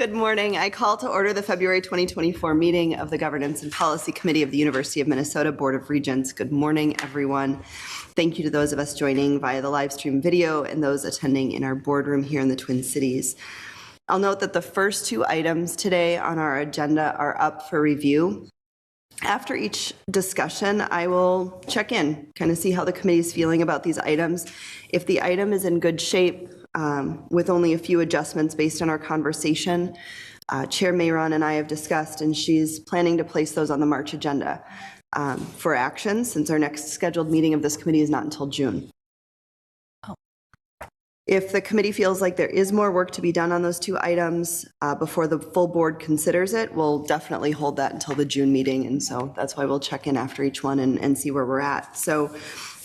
Good morning. I call to order the February 2024 meeting of the Governance and Policy Committee of the University of Minnesota Board of Regents. Good morning, everyone. Thank you to those of us joining via the live stream video and those attending in our boardroom here in the Twin Cities. I'll note that the first two items today on our agenda are up for review. After each discussion, I will check in, kind of see how the committee is feeling about these items. If the item is in good shape, with only a few adjustments based on our conversation, Chair Mayron and I have discussed, and she's planning to place those on the March agenda for action, since our next scheduled meeting of this committee is not until June. If the committee feels like there is more work to be done on those two items before the full board considers it, we'll definitely hold that until the June meeting. And so that's why we'll check in after each one and see where we're at. So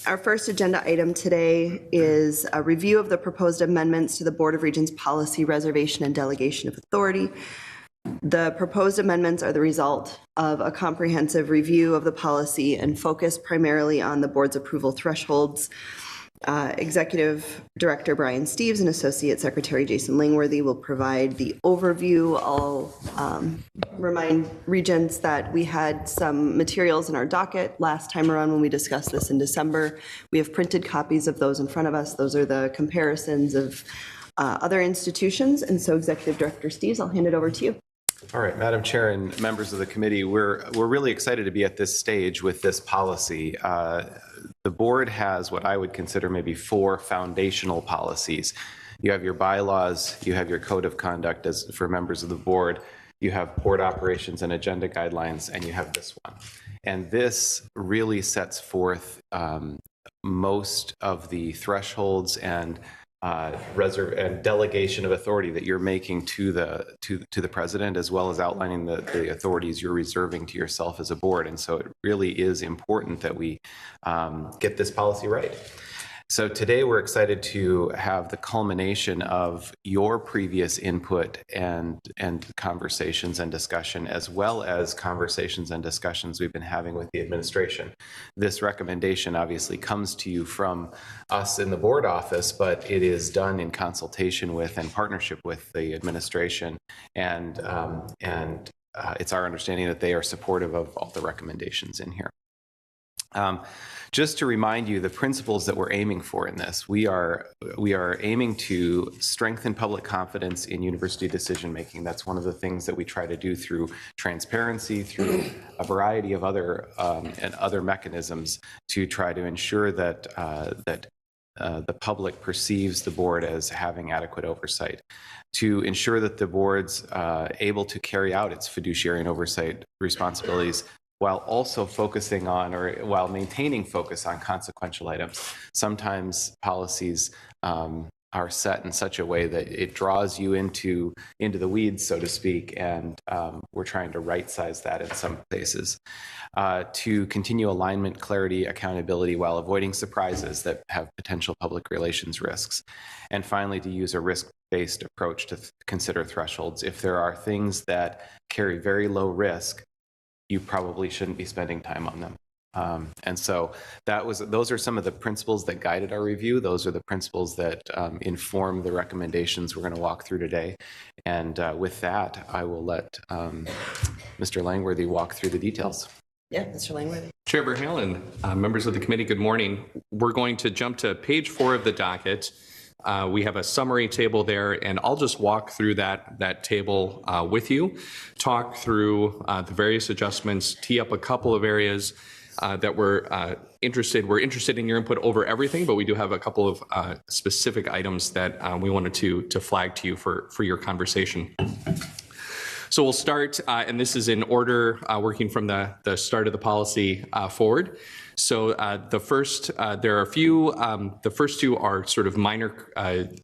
our first agenda item today is a review of the proposed amendments to the Board of Regents policy, reservation, and delegation of authority. The proposed amendments are the result of a comprehensive review of the policy and focus primarily on the board's approval thresholds. Executive Director Brian Steeves and Associate Secretary Jason Langworthy will provide the overview. I'll remind Regents that we had some materials in our docket last time around when we discussed this in December. We have printed copies of those in front of us. Those are the comparisons of other institutions. And so Executive Director Steeves, I'll hand it over to you. All right, Madam Chair and members of the committee, we're really excited to be at this stage with this policy. The board has what I would consider maybe four foundational policies. You have your bylaws, you have your code of conduct as for members of the board, you have board operations and agenda guidelines, and you have this one. And this really sets forth most of the thresholds and delegation of authority that you're making to the president, as well as outlining the authorities you're reserving to yourself as a board. And so it really is important that we get this policy right. So today we're excited to have the culmination of your previous input and conversations and discussion, as well as conversations and discussions we've been having with the administration. This recommendation obviously comes to you from us in the board office, but it is done in consultation with and partnership with the administration, and it's our understanding that they are supportive of all the recommendations in here. Just to remind you, the principles that we're aiming for in this, we are aiming to strengthen public confidence in university decision making. That's one of the things that we try to do through transparency, through a variety of other mechanisms to try to ensure that the public perceives the board as having adequate oversight, to ensure that the board's able to carry out its fiduciary and oversight responsibilities while also focusing on, or while maintaining focus on, consequential items. Sometimes policies are set in such a way that it draws you into the weeds, so to speak, and we're trying to right-size that in some places. To continue alignment, clarity, accountability, while avoiding surprises that have potential public relations risks. And finally, to use a risk-based approach to consider thresholds. If there are things that carry very low risk, you probably shouldn't be spending time on them. And so those are some of the principles that guided our review. Those are the principles that inform the recommendations we're going to walk through today. And with that, I will let Mr. Langworthy walk through the details. Yeah, Mr. Langworthy. Chair Verhalen, members of the committee, good morning. We're going to jump to page 4 of the docket. We have a summary table there, and I'll just walk through that table with you, talk through the various adjustments, tee up a couple of areas that we're interested in your input over everything, but we do have a couple of specific items that we wanted to flag to you for your conversation. So we'll start, and this is in order, working from the start of the policy forward. So the first, there are a few, the first two are sort of minor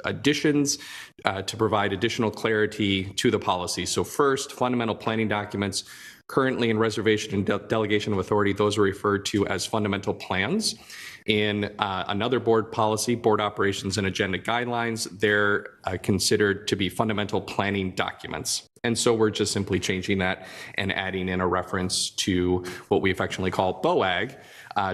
additions to provide additional clarity to the policy. So first, fundamental planning documents currently in reservation and delegation of authority, those are referred to as fundamental plans. In another board policy, board operations and agenda guidelines, they're considered to be fundamental planning documents. And so we're just simply changing that and adding in a reference to what we affectionately call BOAG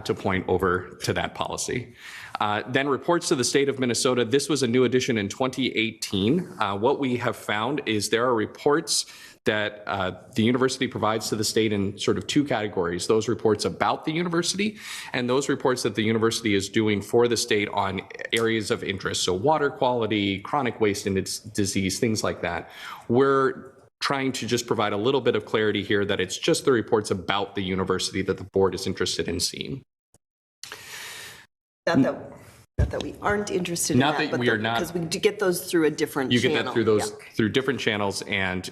to point over to that policy. Then reports to the state of Minnesota. This was a new addition in 2018. What we have found is there are reports that the university provides to the state in sort of two categories: those reports about the university and those reports that the university is doing for the state on areas of interest. So water quality, chronic waste and its disease, things like that. We're trying to just provide a little bit of clarity here that it's just the reports about the university that the board is interested in seeing. Not that we aren't interested in Not that, that we are not. because we do get those through a different You channel. get that through those, Yeah. through different channels, and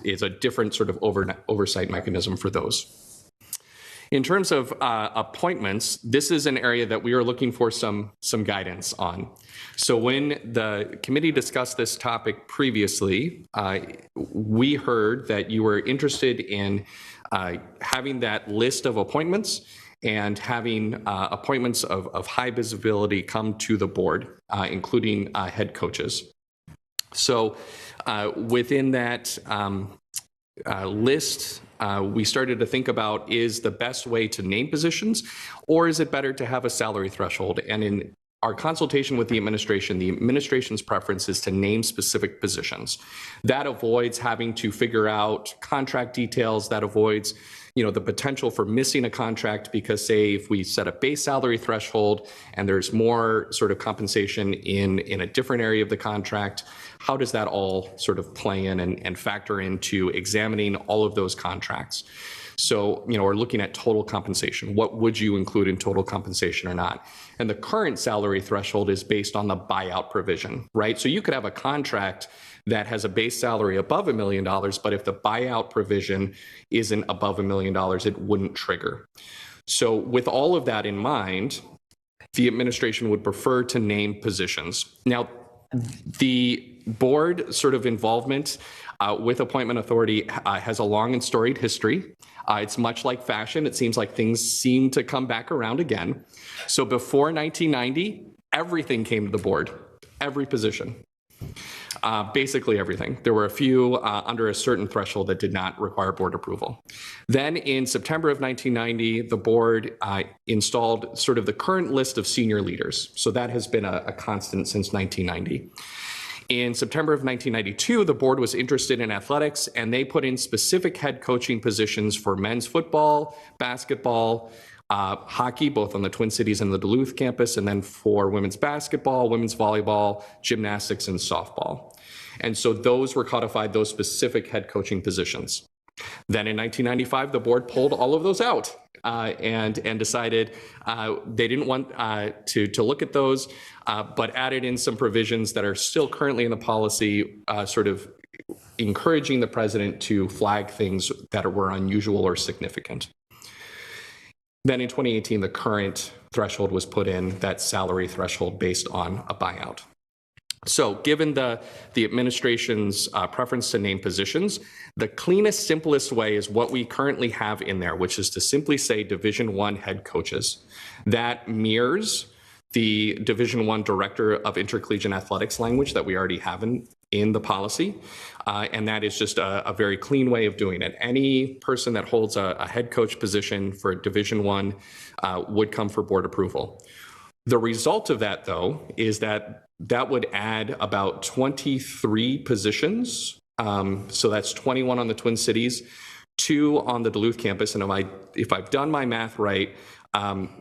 it's a different sort of oversight mechanism for those. In terms of appointments, this is an area that we are looking for some guidance on. So when the committee discussed this topic previously, we heard that you were interested in having that list of appointments and having appointments of high visibility come to the board, including head coaches. So within that list, we started to think about, is the best way to name positions, or is it better to have a salary threshold? And in our consultation with the administration's preference is to name specific positions. That avoids having to figure out contract details. That avoids, the potential for missing a contract, because say if we set a base salary threshold and there's more sort of compensation in a different area of the contract, how does that all sort of play in and factor into examining all of those contracts? So, we're looking at total compensation. What would you include in total compensation or not? And the current salary threshold is based on the buyout provision, right? So you could have a contract that has a base salary above $1 million, but if the buyout provision isn't above $1 million, it wouldn't trigger. So with all of that in mind, the administration would prefer to name positions. Now, the board sort of involvement with appointment authority has a long and storied history. It's much like fashion. It seems like things seem to come back around again. So before 1990, everything came to the board, every position, basically everything. There were a few under a certain threshold that did not require board approval. Then in September of 1990, the board installed sort of the current list of senior leaders. So that has been a constant since 1990. In September of 1992, the board was interested in athletics, and they put in specific head coaching positions for men's football, basketball, hockey, both on the Twin Cities and the Duluth campus, and then for women's basketball, women's volleyball, gymnastics, and softball. And so those were codified, those specific head coaching positions. Then in 1995, the board pulled all of those out and decided they didn't want to look at those, but added in some provisions that are still currently in the policy, sort of encouraging the president to flag things that were unusual or significant. Then in 2018, the current threshold was put in, that salary threshold based on a buyout. So given the administration's preference to name positions, the cleanest, simplest way is what we currently have in there, which is to simply say Division I head coaches. That mirrors the Division I Director of Intercollegiate Athletics language that we already have in the policy. And that is just a very clean way of doing it. Any person that holds a head coach position for Division I would come for board approval. The result of that, though, is that would add about 23 positions. So that's 21 on the Twin Cities, 2 on the Duluth campus. And if I've done my math right,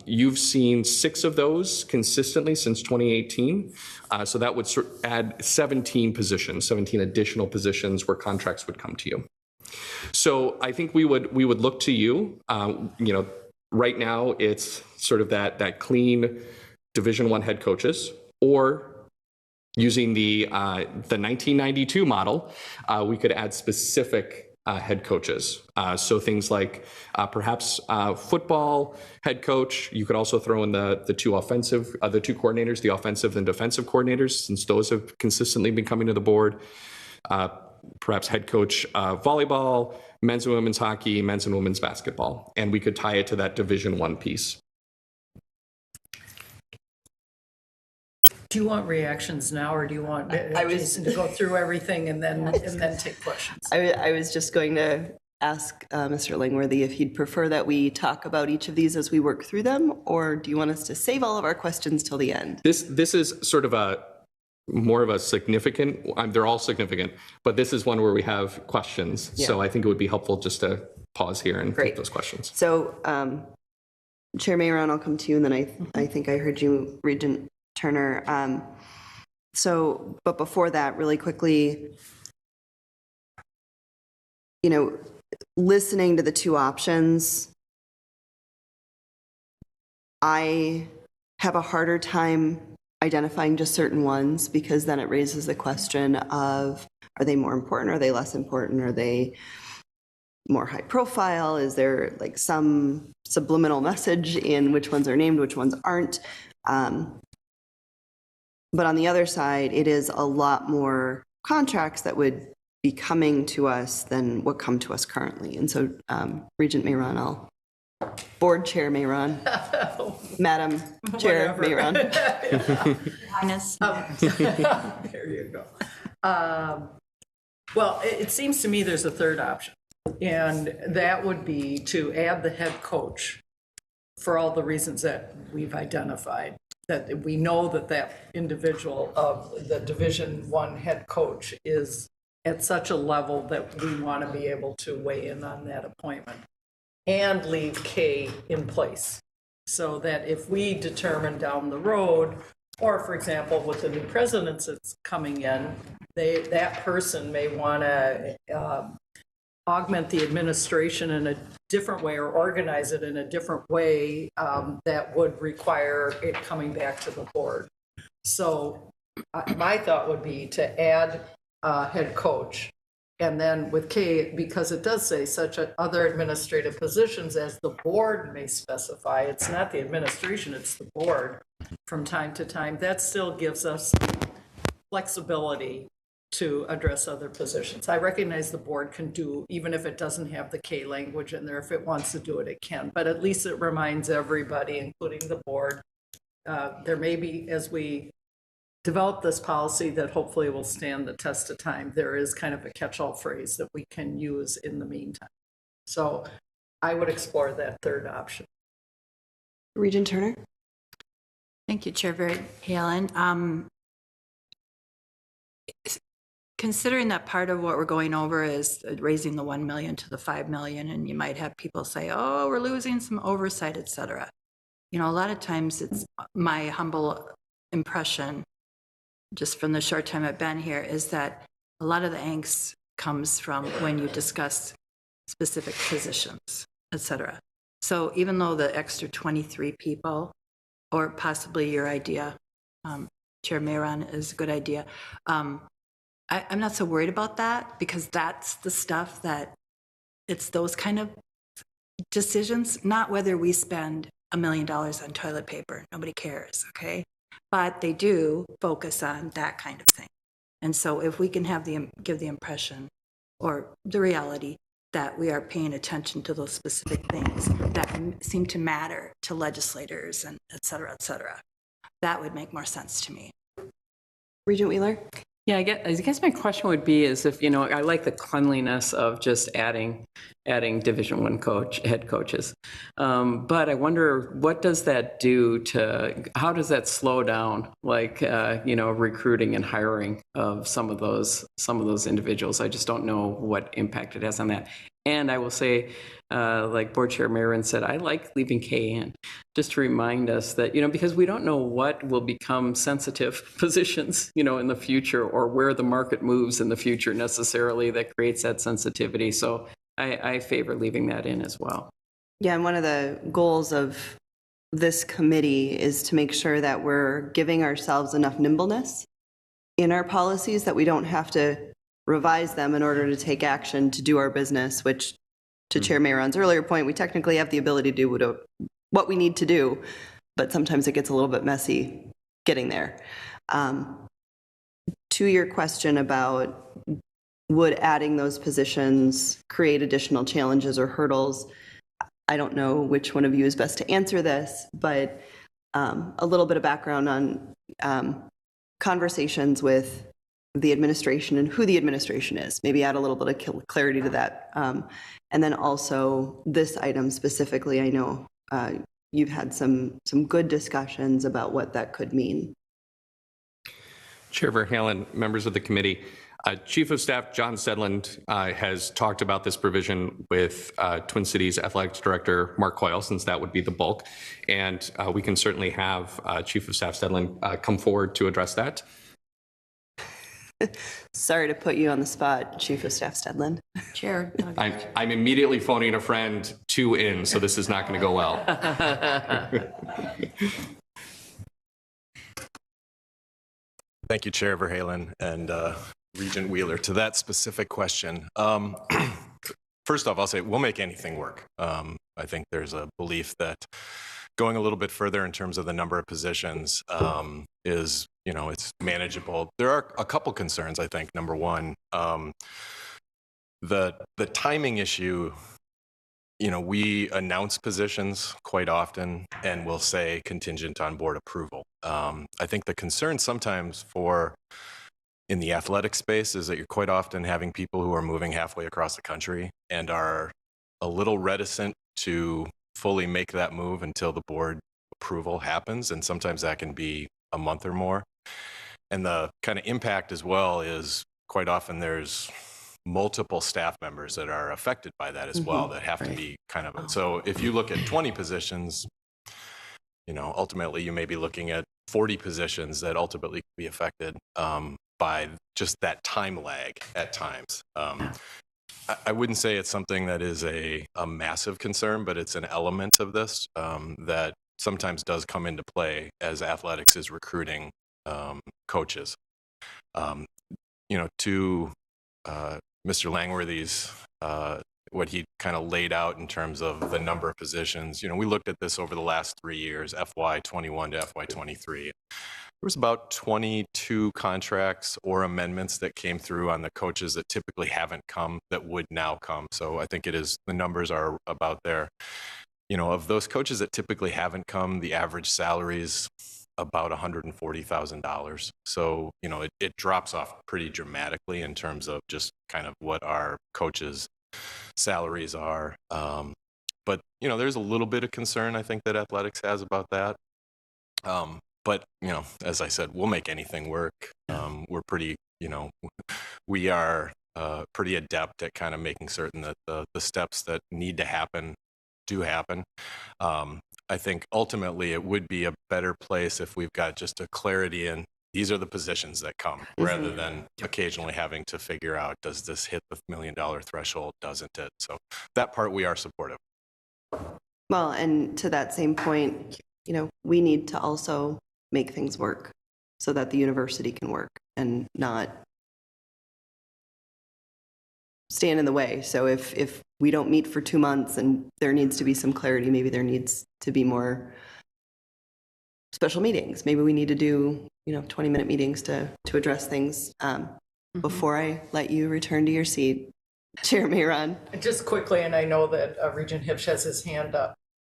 you've seen 6 of those consistently since 2018. So that would add 17 positions, 17 additional positions where contracts would come to you. So I think we would look to you. Right now it's sort of that clean Division I head coaches, or using the 1992 model, we could add specific head coaches. So things like perhaps football head coach. You could also throw in the two coordinators, the offensive and defensive coordinators, since those have consistently been coming to the board. Perhaps head coach volleyball, men's and women's hockey, men's and women's basketball. And we could tie it to that Division I piece. Do you want reactions now, or do you want Jason to go through everything and then take questions? I was just going to ask Mr. Langworthy if he'd prefer that we talk about each of these as we work through them, or do you want us to save all of our questions till the end? This is sort of a more of a significant, they're all significant, but this is one where we have questions. So I think it would be helpful just to pause here and take those questions. So Chair Mayron, I'll come to you, and then I think I heard you, Regent Turner. But before that, really quickly, listening to the two options, I have a harder time identifying just certain ones, because then it raises the question of, are they more important? Are they less important? Are they more high profile? Is there like some subliminal message in which ones are named, which ones aren't? But on the other side, it is a lot more contracts that would be coming to us than what come to us currently. And so Regent Mayron, Board Chair Mayron, Madam Chair Mayron. There you go. Well, it seems to me there's a third option, and that would be to add the head coach for all the reasons that we've identified. That we know that individual of the Division I head coach is at such a level that we want to be able to weigh in on that appointment and leave K in place, so that if we determine down the road, or for example, with the new presidents that's coming in, that person may want to augment the administration in a different way or organize it in a different way that would require it coming back to the board. So my thought would be to add head coach, and then with K, because it does say such other administrative positions as the board may specify, it's not the administration, it's the board from time to time. That still gives us flexibility to address other positions. I recognize the board can do, even if it doesn't have the K language in there, if it wants to do it, it can. But at least it reminds everybody, including the board, there may be, as we develop this policy that hopefully will stand the test of time, there is kind of a catch-all phrase that we can use in the meantime. So I would explore that third option. Regent Turner? Thank you, Chair Halen. Considering that part of what we're going over is raising the 1 million to the 5 million, and you might have people say, oh, we're losing some oversight, et cetera. A lot of times it's my humble impression, just from the short time I've been here, is that a lot of the angst comes from when you discuss specific positions, et cetera. So even though the extra 23 people, or possibly your idea, Chair Mayron, is a good idea, I'm not so worried about that, because that's the stuff that, it's those kind of decisions, not whether we spend $1 million on toilet paper. Nobody cares, okay? But they do focus on that kind of thing. And so if we can give the impression or the reality that we are paying attention to those specific things that seem to matter to legislators and et cetera, that would make more sense to me. Regent Wheeler? Yeah, I guess my question would be is if, I like the cleanliness of just adding Division I head coaches. But I wonder, what does that do how does that slow down, recruiting and hiring of some of those individuals? I just don't know what impact it has on that. And I will say, like Board Chair Mayron said, I like leaving K in, just to remind us that, because we don't know what will become sensitive positions, in the future, or where the market moves in the future necessarily that creates that sensitivity. So I favor leaving that in as well. Yeah, and one of the goals of this committee is to make sure that we're giving ourselves enough nimbleness in our policies that we don't have to revise them in order to take action to do our business, which, to Chair Mayron's earlier point, we technically have the ability to do what we need to do, but sometimes it gets a little bit messy getting there. To your question about would adding those positions create additional challenges or hurdles, I don't know which one of you is best to answer this, but a little bit of background on conversations with the administration and who the administration is. Maybe add a little bit of clarity to that. And then also this item specifically, I know you've had some good discussions about what that could mean. Chair Verhalen, members of the committee, Chief of Staff John Sedland has talked about this provision with Twin Cities Athletics Director Mark Coyle, since that would be the bulk. And we can certainly have Chief of Staff Sedland come forward to address that. Sorry to put you on the spot, Chief of Staff Stedland. Chair. I'm immediately phoning a friend 2 in, so this is not going to go well. Thank you, Chair Verhalen and Regent Wheeler. To that specific question, first off, I'll say we'll make anything work. I think there's a belief that going a little bit further in terms of the number of positions is, it's manageable. There are a couple concerns, I think. Number one, the timing issue. We announce positions quite often and we'll say contingent on board approval. I think the concern sometimes in the athletic space is that you're quite often having people who are moving halfway across the country and are a little reticent to fully make that move until the board approval happens. And sometimes that can be a month or more. And the kind of impact as well is quite often there's multiple staff members that are affected by that as well, that have to be kind of, so if you look at 20 positions, ultimately you may be looking at 40 positions that ultimately could be affected by just that time lag at times. I wouldn't say it's something that is a massive concern, but it's an element of this that sometimes does come into play as athletics is recruiting coaches. To Mr. Langworthy's, what he kind of laid out in terms of the number of positions. We looked at this over the last 3 years, FY21 to FY23. There was about 22 contracts or amendments that came through on the coaches that typically haven't come that would now come. So I think the numbers are about there. Of those coaches that typically haven't come, the average salary is about $140,000. So, it drops off pretty dramatically in terms of just kind of what our coaches' salaries are. But, there's a little bit of concern, I think, that athletics has about that. But, as I said, we'll make anything work. We're pretty, we are pretty adept at kind of making certain that the steps that need to happen do happen. I think ultimately it would be a better place if we've got just a clarity in these are the positions that come, rather than occasionally having to figure out, does this hit the $1 million threshold, doesn't it? So that part we are supportive. Well, and to that same point, we need to also make things work so that the university can work and not stand in the way. So if we don't meet for 2 months and there needs to be some clarity, maybe there needs to be more special meetings. Maybe we need to do, 20-minute meetings to address things. Before I let you return to your seat, Chair Mayron. Just quickly, and I know that Regent Hipsch has his hand up.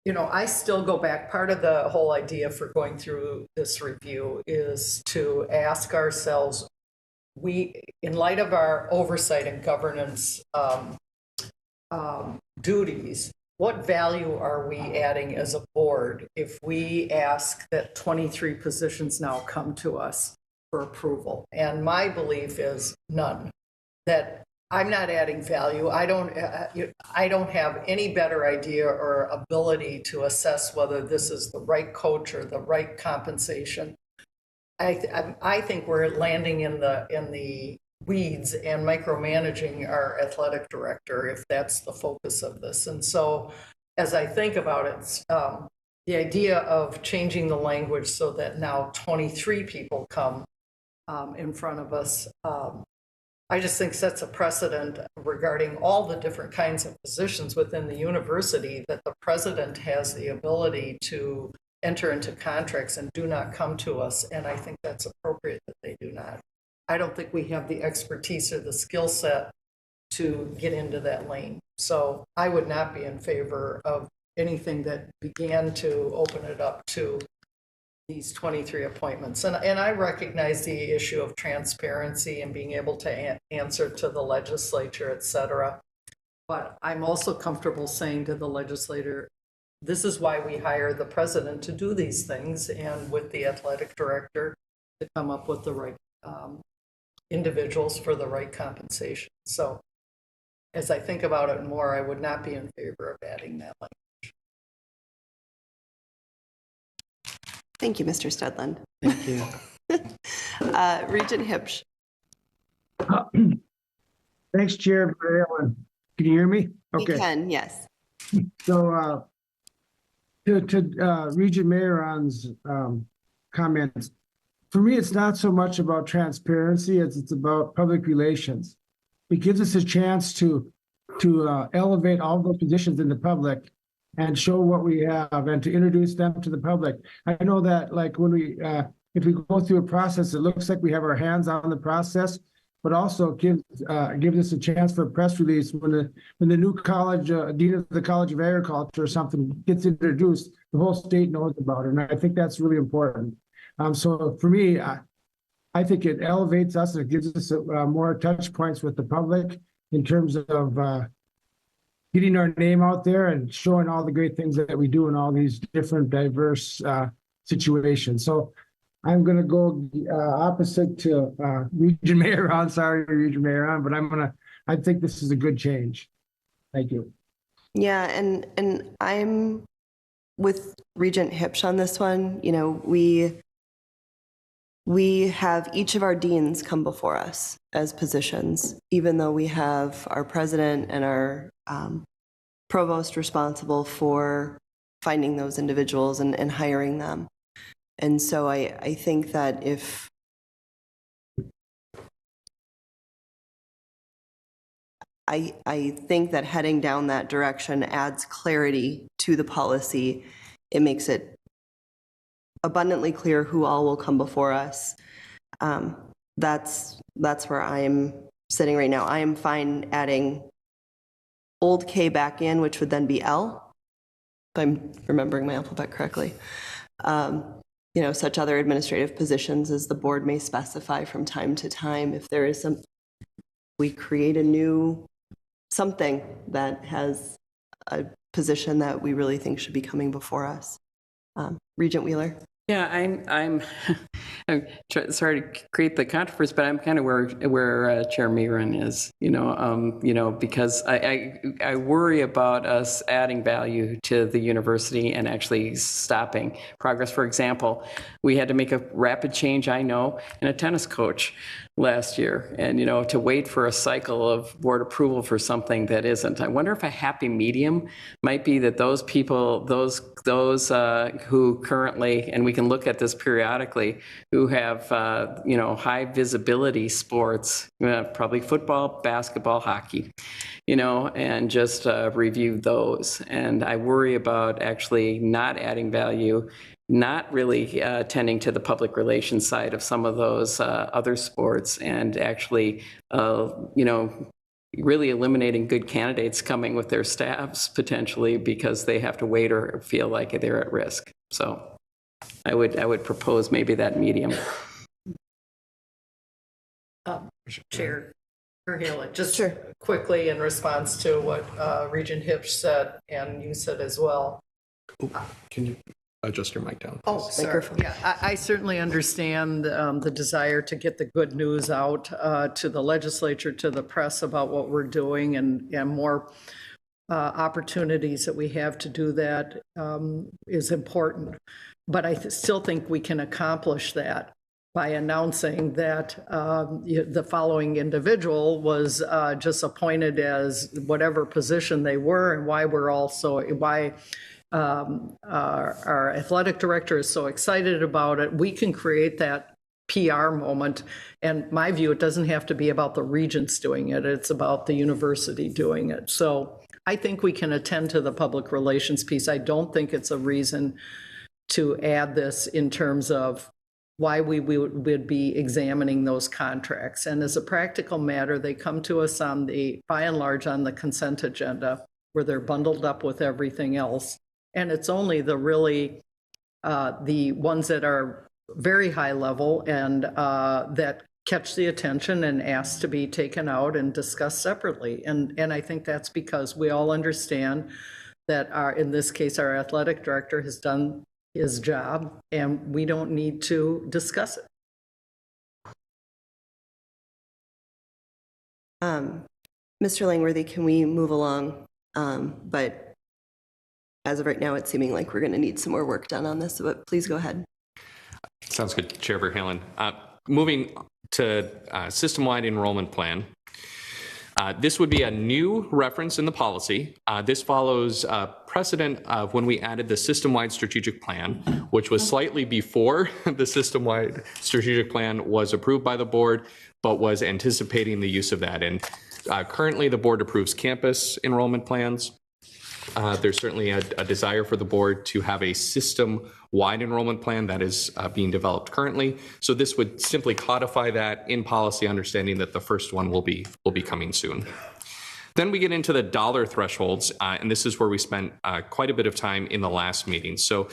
I still go back. Part of the whole idea for going through this review is to ask ourselves, in light of our oversight and governance duties, what value are we adding as a board if we ask that 23 positions now come to us for approval? And my belief is none. That I'm not adding value. I don't have any better idea or ability to assess whether this is the right coach or the right compensation. I think we're landing in the weeds and micromanaging our athletic director if that's the focus of this. And so as I think about it, the idea of changing the language so that now 23 people come in front of us, I just think sets a precedent regarding all the different kinds of positions within the university, that the president has the ability to enter into contracts and do not come to us. And I think that's appropriate that they do not. I don't think we have the expertise or the skill set to get into that lane. So I would not be in favor of anything that began to open it up to these 23 appointments. And I recognize the issue of transparency and being able to answer to the legislature, et cetera. But I'm also comfortable saying to the legislator, this is why we hire the president to do these things, and with the athletic director to come up with the right individuals for the right compensation. So as I think about it more, I would not be in favor of adding that language. Thank you, Mr. Studland. Thank you. Regent Hipsch. Thanks, Chair. Can you hear me? We Okay. can, yes. So to Regent Mayeron's comments, for me, it's not so much about transparency as it's about public relations. It gives us a chance to elevate all those positions in the public and show what we have and to introduce them to the public. I know that like when we, if we go through a process, it looks like we have our hands on the process, but also gives us a chance for a press release when the new college, dean of the College of Agriculture or something gets introduced, the whole state knows about it. And I think that's really important. So for me, I think it elevates us and it gives us more touch points with the public in terms of getting our name out there and showing all the great things that we do in all these different diverse situations. So I'm going to go opposite to Regent Mayeron. Sorry, Regent Mayeron, but I think this is a good change. Thank you. Yeah, and I'm with Regent Hipsch on this one. You know, we have each of our deans come before us as positions, even though we have our president and our provost responsible for finding those individuals and hiring them. And so I think that I think that heading down that direction adds clarity to the policy. It makes it abundantly clear who all will come before us. That's where I'm sitting right now. I am fine adding old K back in, which would then be L, if I'm remembering my alphabet correctly. You know, such other administrative positions as the board may specify from time to time. If there is we create a new something that has a position that we really think should be coming before us. Regent Wheeler. Yeah, I'm sorry to create the controversy, but I'm kind of where Chair Mayeron is, because I worry about us adding value to the university and actually stopping progress. For example, we had to make a rapid change, I know, in a tennis coach last year, and to wait for a cycle of board approval for something that isn't. I wonder if a happy medium might be that those people, those who currently, and we can look at this periodically, who have high visibility sports, probably football, basketball, hockey, and just review those. And I worry about actually not adding value, not really tending to the public relations side of some of those other sports, and actually, really eliminating good candidates coming with their staffs potentially because they have to wait or feel like they're at risk. So I would propose maybe that medium. Chair Hale, just Sure. quickly in response to what Regent Hipsch said, and you said as well. Can you adjust your mic down? Oh, sorry. Microphone. Yeah, I certainly understand the desire to get the good news out to the legislature, to the press about what we're doing, and more opportunities that we have to do that is important. But I still think we can accomplish that by announcing that the following individual was just appointed as whatever position they were, and why our athletic director is so excited about it. We can create that PR moment. And my view, it doesn't have to be about the regents doing it. It's about the university doing it. So I think we can attend to the public relations piece. I don't think it's a reason to add this in terms of why we would be examining those contracts. And as a practical matter, they come to us by and large, on the consent agenda, where they're bundled up with everything else. And it's only the really the ones that are very high level and that catch the attention and ask to be taken out and discussed separately. And I think that's because we all understand that in this case, our athletic director has done his job and we don't need to discuss it. Mr. Langworthy, can we move along? But as of right now, it's seeming like we're going to need some more work done on this, but please go ahead. Sounds good, Chair Verhalen. Moving to system-wide enrollment plan. This would be a new reference in the policy. This follows precedent of when we added the system-wide strategic plan, which was slightly before the system-wide strategic plan was approved by the board, but was anticipating the use of that. And currently, the board approves campus enrollment plans. There's certainly a desire for the board to have a system-wide enrollment plan that is being developed currently. So this would simply codify that in policy, understanding that the first one will be coming soon. Then we get into the dollar thresholds, and this is where we spent quite a bit of time in the last meeting. So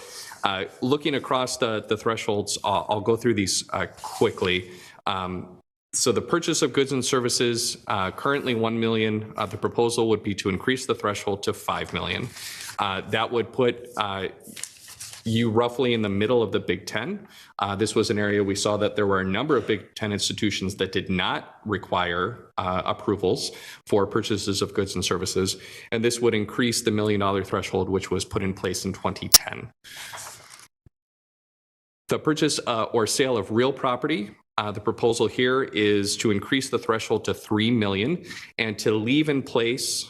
looking across the thresholds, I'll go through these quickly. So the purchase of goods and services, currently 1 million. The proposal would be to increase the threshold to 5 million. That would put you roughly in the middle of the Big Ten. This was an area we saw that there were a number of Big Ten institutions that did not require approvals for purchases of goods and services, and this would increase the $1 million threshold, which was put in place in 2010. The purchase or sale of real property. The proposal here is to increase the threshold to 3 million and to leave in place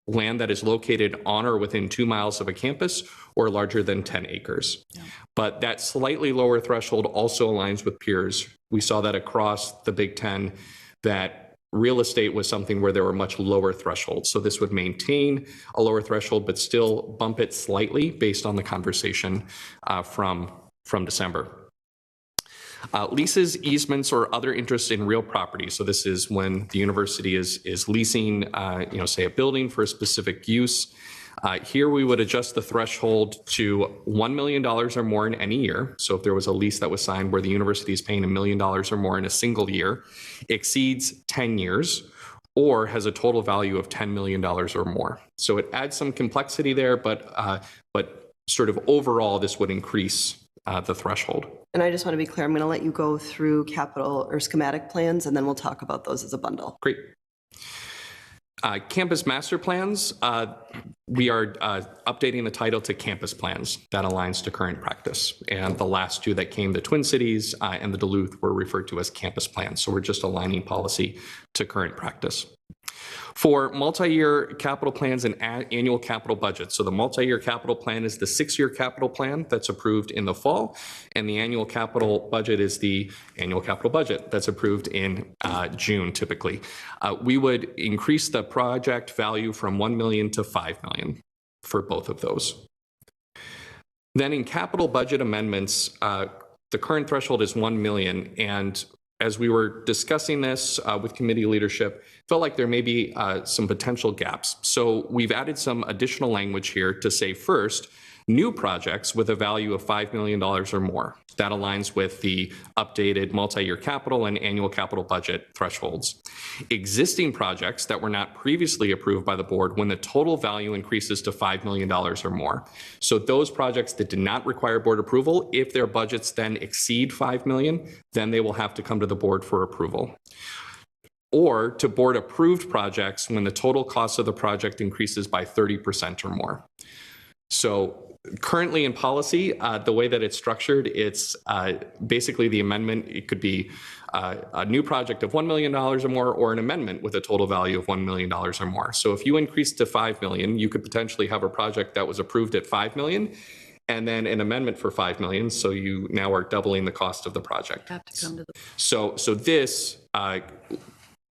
land that is located on or within 2 miles of a campus or larger than 10 acres. Yeah. But that slightly lower threshold also aligns with peers. We saw that across the Big Ten, that real estate was something where there were much lower thresholds. So this would maintain a lower threshold, but still bump it slightly based on the conversation from December. Leases, easements, or other interest in real property. So this is when the university is leasing, say a building for a specific use. Here we would adjust the threshold to $1 million or more in any year. So if there was a lease that was signed where the university is paying $1 million or more in a single year, exceeds 10 years, or has a total value of $10 million or more. So it adds some complexity there, but sort of overall, this would increase the threshold. And I just want to be clear, I'm going to let you go through capital or schematic plans, and then we'll talk about those as a bundle. Great. Campus master plans, we are updating the title to campus plans. That aligns to current practice. And the last two that came, the Twin Cities and the Duluth, were referred to as campus plans. So we're just aligning policy to current practice. For multi-year capital plans and annual capital budgets. So the multi-year capital plan is the 6-year capital plan that's approved in the fall, and the annual capital budget is the annual capital budget that's approved in June typically. We would increase the project value from 1 million to 5 million for both of those. Then in capital budget amendments, the current threshold is 1 million, and as we were discussing this with committee leadership, felt like there may be some potential gaps. So we've added some additional language here to say, first, new projects with a value of $5 million or more. That aligns with the updated multi-year capital and annual capital budget thresholds. Existing projects that were not previously approved by the board when the total value increases to $5 million or more. So those projects that did not require board approval, if their budgets then exceed $5 million, then they will have to come to the board for approval. Or to board approved projects when the total cost of the project increases by 30% or more. So currently in policy, the way that it's structured, it's basically the amendment. It could be a new project of $1 million or more, or an amendment with a total value of $1 million or more. So if you increase to 5 million, you could potentially have a project that was approved at 5 million and then an amendment for 5 million. So you now are doubling the cost of the project. Have to come to the So this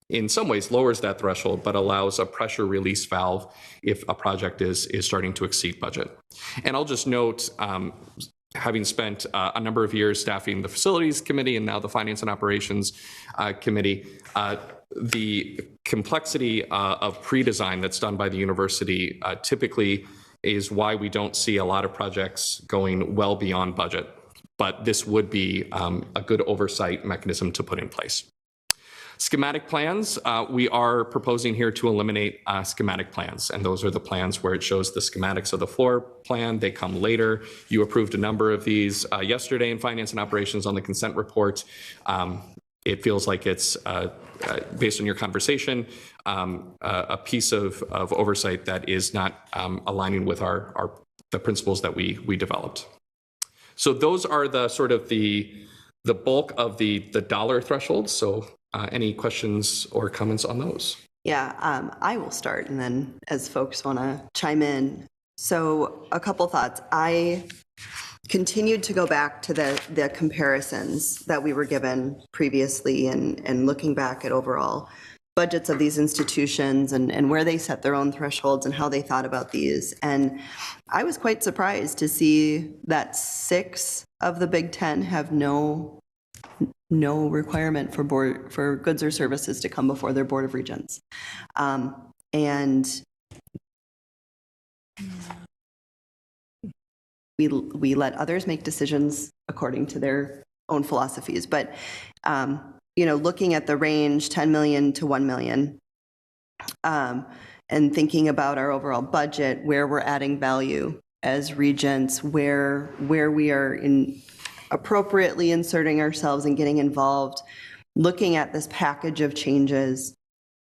in some ways lowers that threshold, but allows a pressure release valve if a project is starting to exceed budget. And I'll just note, having spent a number of years staffing the facilities committee and now the finance and operations committee, the complexity of pre-design that's done by the university typically is why we don't see a lot of projects going well beyond budget. But this would be a good oversight mechanism to put in place. Schematic plans, we are proposing here to eliminate schematic plans, and those are the plans where it shows the schematics of the floor plan. They come later. You approved a number of these yesterday in Finance and Operations on the consent report. It feels like it's, based on your conversation, a piece of oversight that is not aligning with the principles that we developed. So those are the sort of the bulk of the dollar thresholds. So any questions or comments on those? Yeah, I will start, and then as folks want to chime in. So a couple thoughts. I continued to go back to the comparisons that we were given previously and looking back at overall budgets of these institutions and where they set their own thresholds and how they thought about these. And I was quite surprised to see that 6 of the Big Ten have no requirement for goods or services to come before their Board of Regents. And we let others make decisions according to their own philosophies. But, looking at the range 10 million to 1 million, and thinking about our overall budget, where we're adding value as regents, where we are appropriately inserting ourselves and getting involved, looking at this package of changes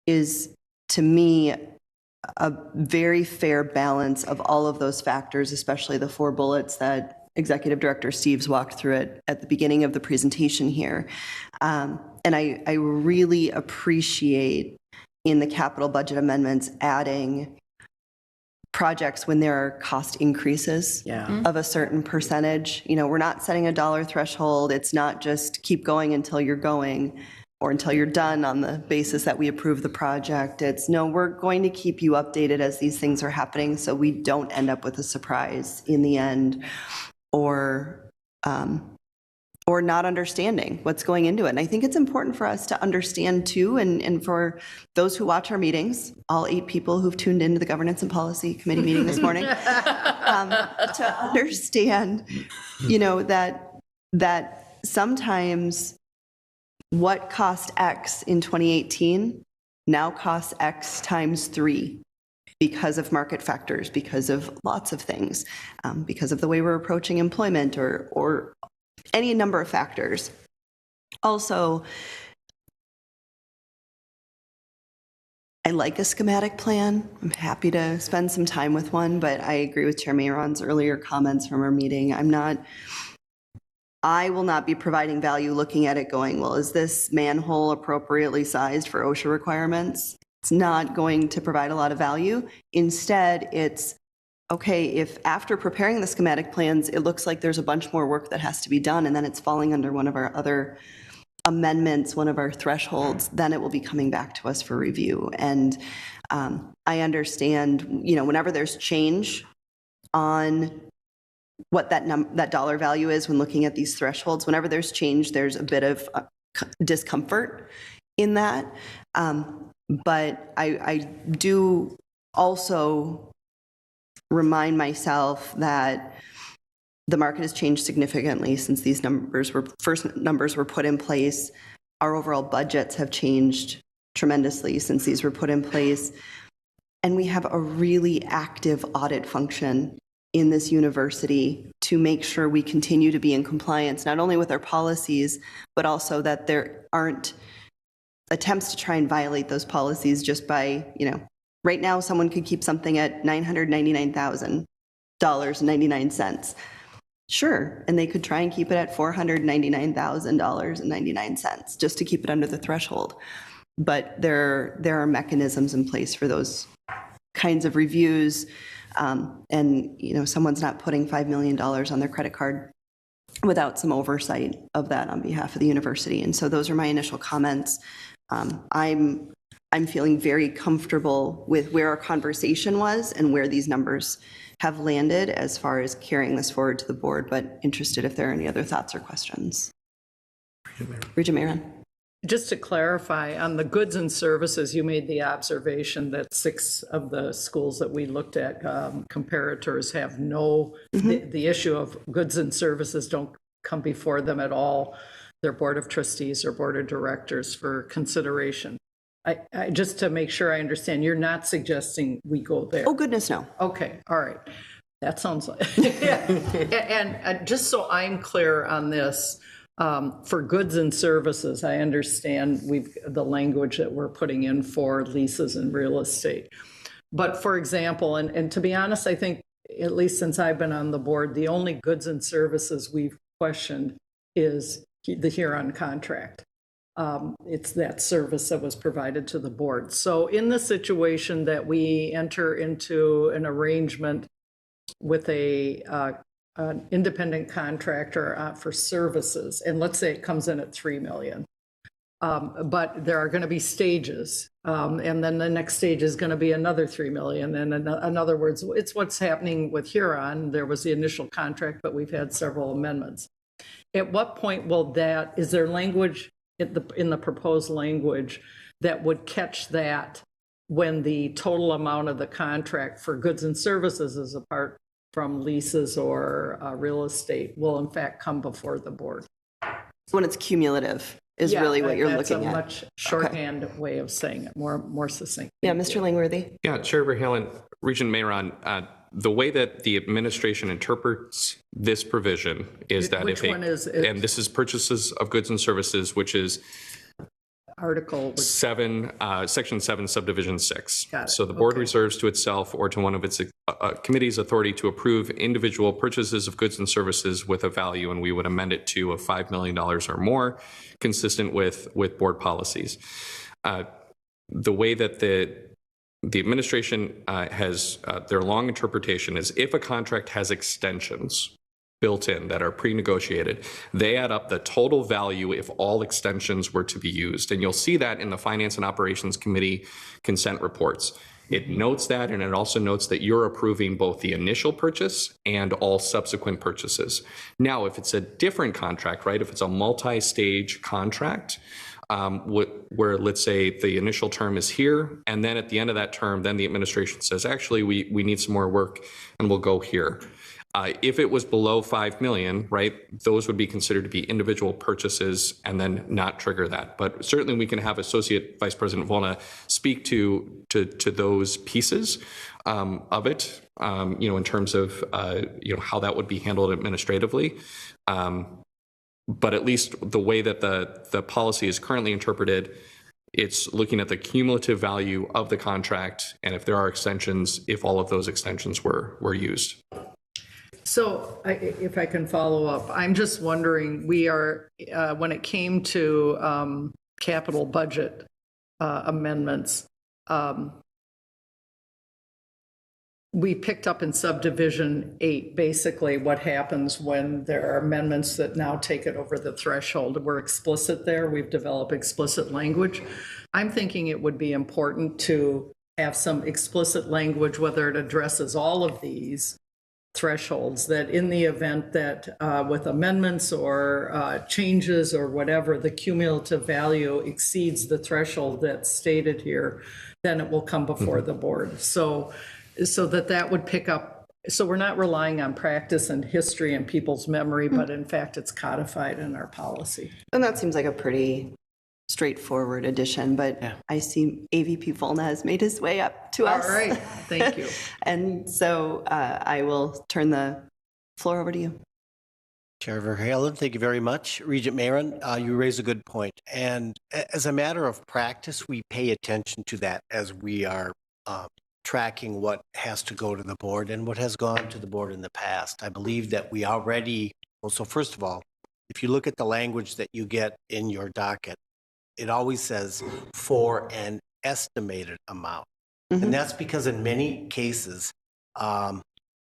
is, to me, a very fair balance of all of those factors, especially the 4 bullets that Executive Director Steves walked through it at the beginning of the presentation here. And I really appreciate in the capital budget amendments adding projects when there are cost increases of a certain percentage. We're not setting a dollar threshold. It's not just keep going until you're going or until you're done on the basis that we approve the project. It's no, we're going to keep you updated as these things are happening so we don't end up with a surprise in the end or not understanding what's going into it. And I think it's important for us to understand too, and for those who watch our meetings, all 8 people who've tuned into the Governance and Policy Committee meeting this morning, to understand, that sometimes what cost X in 2018 now costs X times 3 because of market factors, because of lots of things, because of the way we're approaching employment or any number of factors. Also, I like a schematic plan. I'm happy to spend some time with one, but I agree with Chair Mayron's earlier comments from our meeting. I will not be providing value looking at it going, well, is this manhole appropriately sized for OSHA requirements? It's not going to provide a lot of value. Instead, it's, okay, if after preparing the schematic plans, it looks like there's a bunch more work that has to be done, and then it's falling under one of our other amendments, one of our thresholds, then it will be coming back to us for review. And I understand, whenever there's change on what that dollar value is when looking at these thresholds, whenever there's change, there's a bit of discomfort in that. But I do also remind myself that the market has changed significantly since these first numbers were put in place. Our overall budgets have changed tremendously since these were put in place. And we have a really active audit function in this university to make sure we continue to be in compliance, not only with our policies, but also that there aren't attempts to try and violate those policies just by, right now someone could keep something at $999,000.99. Sure, and they could try and keep it at $499,000.99 just to keep it under the threshold. But there are mechanisms in place for those kinds of reviews. And someone's not putting $5 million on their credit card without some oversight of that on behalf of the university. And so those are my initial comments. I'm feeling very comfortable with where our conversation was and where these numbers have landed as far as carrying this forward to the board, but interested if there are any other thoughts or questions. Regent Mayron. Just to clarify, on the goods and services, you made the observation that 6 of the schools that we looked at, comparators, have no, the issue of goods and services don't come before them at all, their board of trustees or board of directors for consideration. I just to make sure I understand, you're not suggesting we go there? Oh, goodness, no. Okay, all right. That sounds like, and just so I'm clear on this, for goods and services, I understand the language that we're putting in for leases and real estate. But for example, and to be honest, I think, at least since I've been on the board, the only goods and services we've questioned is the Huron contract. It's that service that was provided to the board. So in the situation that we enter into an arrangement with an independent contractor for services, and let's say it comes in at 3 million, but there are going to be stages, and then the next stage is going to be another 3 million. And in other words, it's what's happening with Huron. There was the initial contract, but we've had several amendments. At what point is there language in the proposed language that would catch that when the total amount of the contract for goods and services is apart from leases or real estate will in fact come before the board? When it's cumulative is really what you're looking at. That's a much shorthand way of saying it, more succinct. Yeah, Mr. Langworthy? Yeah, Chair Verhalen, Regent Mayron, the way that the administration interprets this provision is that Which one is it? and this is purchases of goods and services, which is Article 7, Section 7, Subdivision 6. Got it. So the board Okay. reserves to itself or to one of its committees authority to approve individual purchases of goods and services with a value, and we would amend it to $5 million or more, consistent with board policies. The way that the administration has their long interpretation is if a contract has extensions built in that are pre-negotiated, they add up the total value if all extensions were to be used. And you'll see that in the Finance and Operations Committee consent reports. It notes that, and it also notes that you're approving both the initial purchase and all subsequent purchases. Now, if it's a different contract, right, if it's a multi-stage contract, where let's say the initial term is here, and then at the end of that term, then the administration says, actually, we need some more work, and we'll go here. If it was below 5 million, right, those would be considered to be individual purchases and then not trigger that. But certainly we can have Associate Vice President Volna speak to those pieces of it, in terms of, how that would be handled administratively. But at least the way that the policy is currently interpreted, it's looking at the cumulative value of the contract, and if there are extensions, if all of those extensions were used. So if I can follow up, I'm just wondering, when it came to capital budget amendments, we picked up in subdivision 8, basically what happens when there are amendments that now take it over the threshold. We're explicit there. We've developed explicit language. I'm thinking it would be important to have some explicit language, whether it addresses all of these thresholds, that in the event that with amendments or changes or whatever, the cumulative value exceeds the threshold that's stated here, then it will come before the board. So that would pick up, so we're not relying on practice and history and people's memory, but in fact, it's codified in our policy. And that seems like a pretty straightforward addition, but I see AVP Volna has made his way up to us. All right, thank you. And so I will turn the floor over to you. Chair Verhalen, thank you very much. Regent Mayron, you raise a good point. And as a matter of practice, we pay attention to that as we are tracking what has to go to the board and what has gone to the board in the past. I believe that we already, well, so first of all, if you look at the language that you get in your docket, it always says for an estimated amount. And that's because in many cases,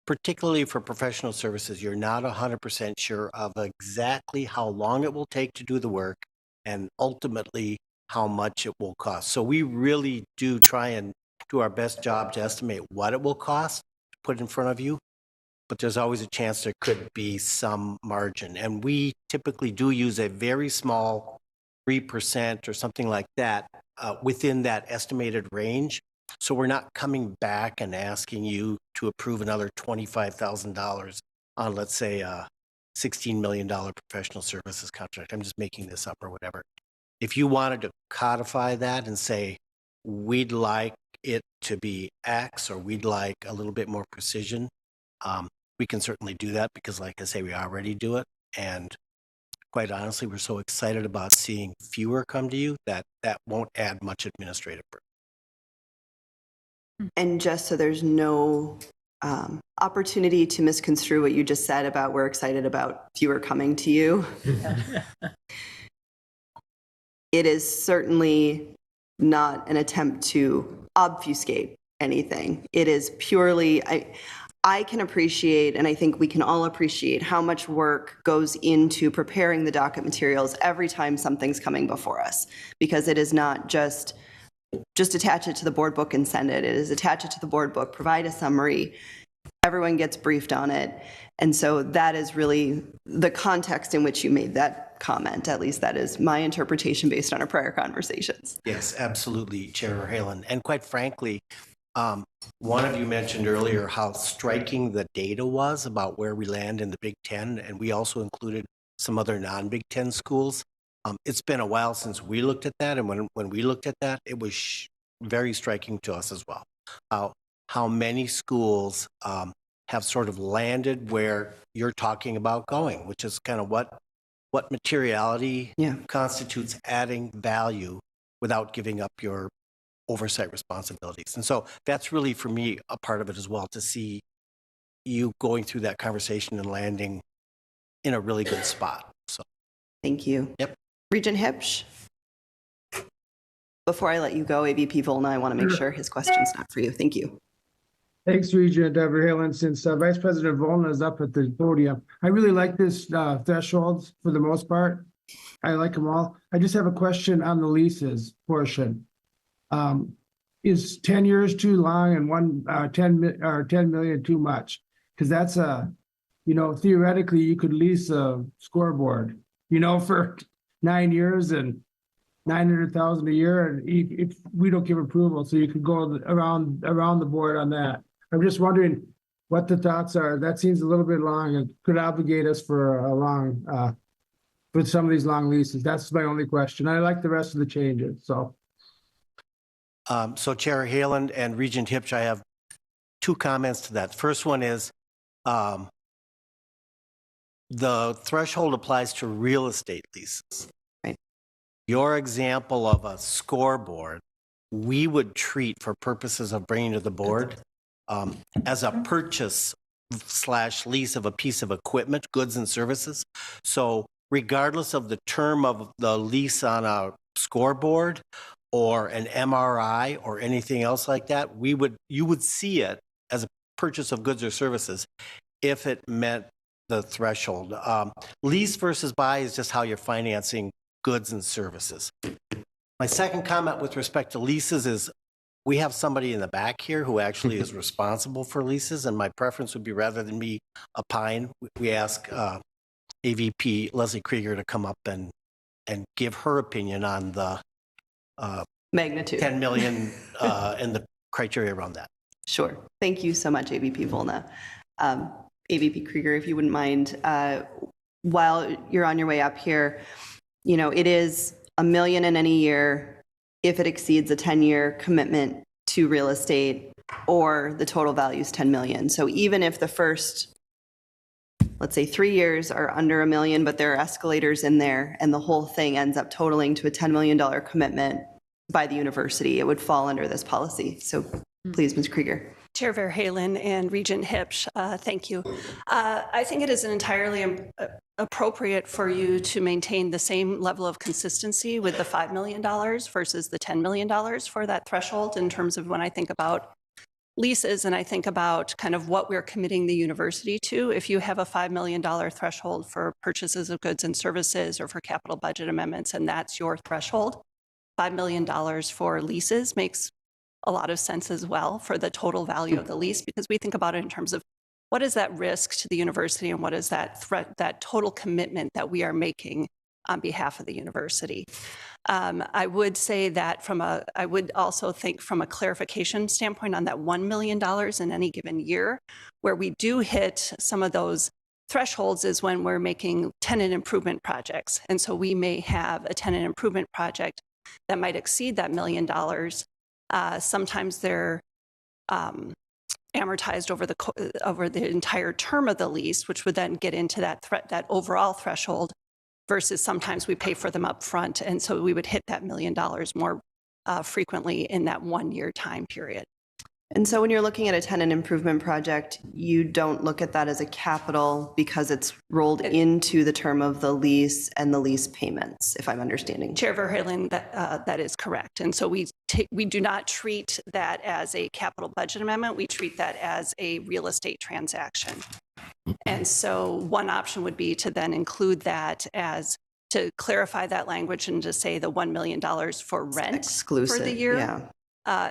particularly for professional services, you're not 100% sure of exactly how long it will take to do the work and ultimately how much it will cost. So we really do try and do our best job to estimate what it will cost to put in front of you, but there's always a chance there could be some margin. And we typically do use a very small 3% or something like that within that estimated range. So we're not coming back and asking you to approve another $25,000 on, let's say, a $16 million professional services contract. I'm just making this up or whatever. If you wanted to codify that and say, we'd like it to be X, or we'd like a little bit more precision, we can certainly do that, because like I say, we already do it. And quite honestly, we're so excited about seeing fewer come to you that that won't add much administrative burden. And just so there's no opportunity to misconstrue what you just said about we're excited about fewer coming to you. It is certainly not an attempt to obfuscate anything. It is purely, I can appreciate, and I think we can all appreciate, how much work goes into preparing the docket materials every time something's coming before us, because it is not just attach it to the board book and send it. It is attach it to the board book, provide a summary, everyone gets briefed on it. And so that is really the context in which you made that comment. At least that is my interpretation based on our prior conversations. Yes, absolutely, Chair Verhalen. And quite frankly, one of you mentioned earlier how striking the data was about where we land in the Big Ten, and we also included some other non-Big Ten schools. It's been a while since we looked at that, and when we looked at that, it was very striking to us as well. How many schools have sort of landed where you're talking about going, which is kind of what materiality constitutes adding value without giving up your oversight responsibilities. And so that's really, for me, a part of it as well, to see you going through that conversation and landing in a really good spot. So thank you. Yep. Regent Hipsch. Before I let you go, AVP Volna, I want to make sure his question's not for you. Thank you. Thanks, Regent Verhalen. Since Vice President Volna is up at the podium, I really like this thresholds for the most part. I like them all. I just have a question on the leases portion. Is 10 years too long and 10 million too much? Because that's theoretically you could lease a scoreboard, for 9 years and 900,000 a year, and if we don't give approval, so you could go around the board on that. I'm just wondering what the thoughts are. That seems a little bit long and could obligate us for a long, with some of these long leases. That's my only question. I like the rest of the changes, so. So Chair Haaland and Regent Hipsch, I have two comments to that. First one is the threshold applies to real estate leases. Right. Your example of a scoreboard, we would treat, for purposes of bringing to the board, as a purchase/lease of a piece of equipment, goods and services. So regardless of the term of the lease on a scoreboard or an MRI or anything else like that, you would see it as a purchase of goods or services if it met the threshold. Lease versus buy is just how you're financing goods and services. My second comment with respect to leases is we have somebody in the back here who actually is responsible for leases, and my preference would be, rather than me opine, we ask AVP Leslie Krieger to come up and give her opinion on the Magnitude. 10 million and the criteria around that. Sure. Thank you so much, AVP Volna. AVP Krieger, if you wouldn't mind, while you're on your way up here, it is $1 million in any year if it exceeds a 10-year commitment to real estate, or the total value is 10 million. So even if the first, let's say 3 years are under $1 million, but there are escalators in there, and the whole thing ends up totaling to a $10 million commitment by the university, it would fall under this policy. So please, Ms. Krieger. Chair Verhalen and Regent Hipsch, thank you. I think it is entirely appropriate for you to maintain the same level of consistency with the $5 million versus the $10 million for that threshold, in terms of when I think about leases and I think about kind of what we're committing the university to. If you have a $5 million threshold for purchases of goods and services or for capital budget amendments, and that's your threshold, $5 million for leases makes a lot of sense as well for the total value of the lease, because we think about it in terms of what is that risk to the university and what is that threat, that total commitment that we are making on behalf of the university. I would say that I would also think from a clarification standpoint on that $1 million in any given year, where we do hit some of those thresholds is when we're making tenant improvement projects. And so we may have a tenant improvement project that might exceed that $1 million. Sometimes they're amortized over the entire term of the lease, which would then get into that overall threshold, versus sometimes we pay for them up front. And so we would hit that $1 million more frequently in that 1 year time period. And so when you're looking at a tenant improvement project, you don't look at that as a capital because it's rolled into the term of the lease and the lease payments, if I'm understanding. Chair Verheugen, that is correct. And so we do not treat that as a capital budget amendment. We treat that as a real estate transaction. And so one option would be to then include that as to clarify that language and to say the $1 million for rent Exclusive, for the year. Yeah.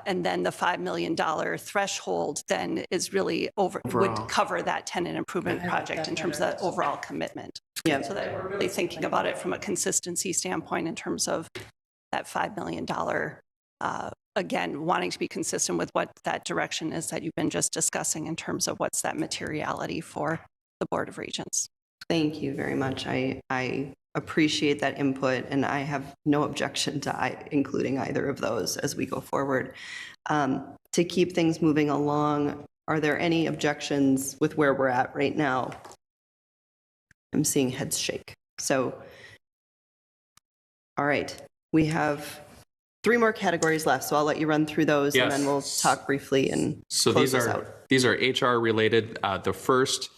And then the $5 million threshold then is really would cover that tenant improvement project in terms of that overall commitment. Yeah. So that we're really thinking about it from a consistency standpoint in terms of that $5 million, again, wanting to be consistent with what that direction is that you've been just discussing in terms of what's that materiality for the Board of Regents. Thank you very much. I appreciate that input, and I have no objection to including either of those as we go forward. To keep things moving along, are there any objections with where we're at right now? I'm seeing heads shake. So, all right, we have 3 more categories left, so I'll let you run through those, Yes. and then we'll talk briefly and So close this out. these are HR related. The first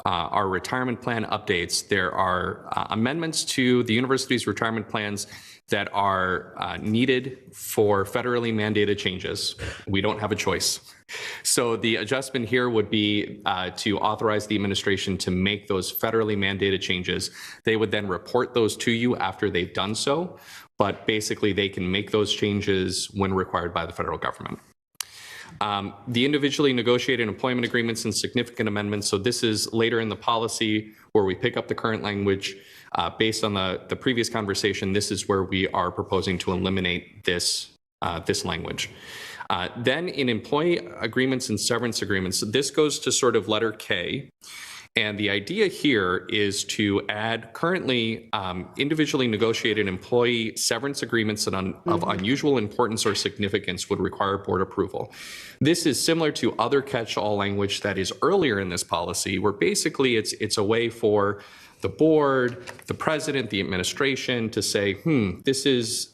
are retirement plan updates. There are amendments to the university's retirement plans that are needed for federally mandated changes. We don't have a choice. So the adjustment here would be to authorize the administration to make those federally mandated changes. They would then report those to you after they've done so, but basically they can make those changes when required by the federal government. The individually negotiated employment agreements and significant amendments. So this is later in the policy where we pick up the current language. Based on the previous conversation, this is where we are proposing to eliminate this language. Then in employee agreements and severance agreements, this goes to sort of letter K. And the idea here is to add currently individually negotiated employee severance agreements that of unusual importance or significance would require board approval. This is similar to other catch-all language that is earlier in this policy, where basically it's a way for the board, the president, the administration to say, this is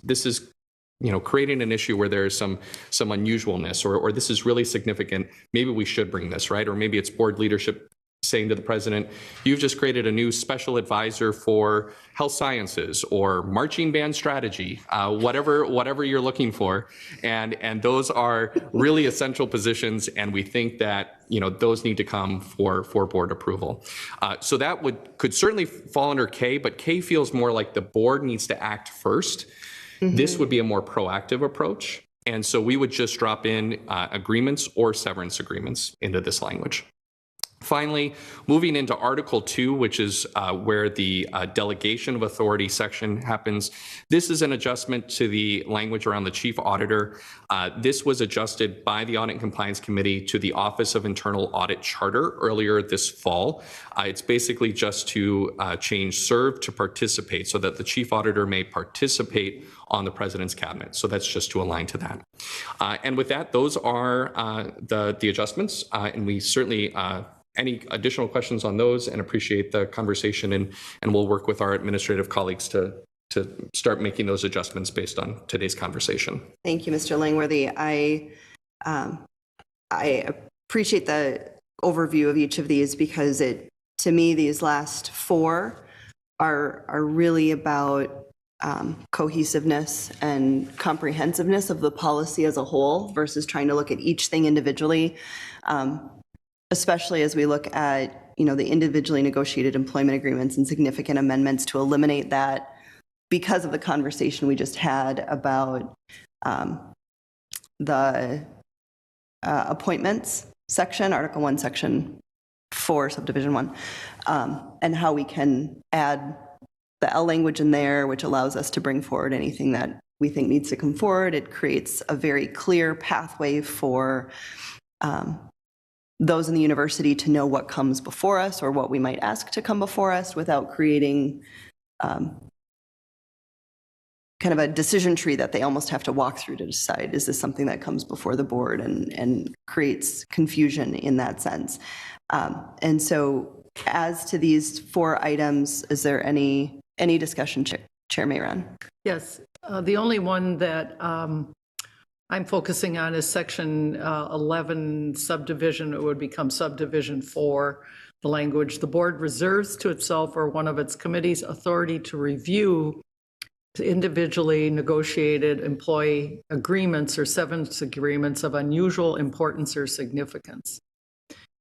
creating an issue where there is some unusualness, or this is really significant. Maybe we should bring this, right? Or maybe it's board leadership saying to the president, you've just created a new special advisor for health sciences or marching band strategy, whatever you're looking for. And those are really essential positions. And we think that, those need to come for board approval. So that could certainly fall under K, but K feels more like the board needs to act first. This would be a more proactive approach. And so we would just drop in agreements or severance agreements into this language. Finally, moving into Article 2, which is where the delegation of authority section happens. This is an adjustment to the language around the chief auditor. This was adjusted by the Audit and Compliance Committee to the Office of Internal Audit Charter earlier this fall. It's basically just to change serve to participate so that the chief auditor may participate on the president's cabinet. So that's just to align to that. And with that, those are the adjustments. And we certainly any additional questions on those, and appreciate the conversation, and we'll work with our administrative colleagues to start making those adjustments based on today's conversation. Thank you, Mr. Langworthy. I appreciate the overview of each of these, because to me, these last 4 are really about cohesiveness and comprehensiveness of the policy as a whole versus trying to look at each thing individually. Especially as we look at, the individually negotiated employment agreements and significant amendments to eliminate that, because of the conversation we just had about the appointments section, Article 1, Section 4, Subdivision 1, and how we can add the L language in there, which allows us to bring forward anything that we think needs to come forward. It creates a very clear pathway for those in the university to know what comes before us or what we might ask to come before us without creating kind of a decision tree that they almost have to walk through to decide, is this something that comes before the board, and creates confusion in that sense. And so as to these 4 items, is there any discussion, Chair Mayron? Yes, the only one that I'm focusing on is section 11 subdivision. It would become subdivision 4. The language, the board reserves to itself or one of its committees authority to review individually negotiated employee agreements or severance agreements of unusual importance or significance.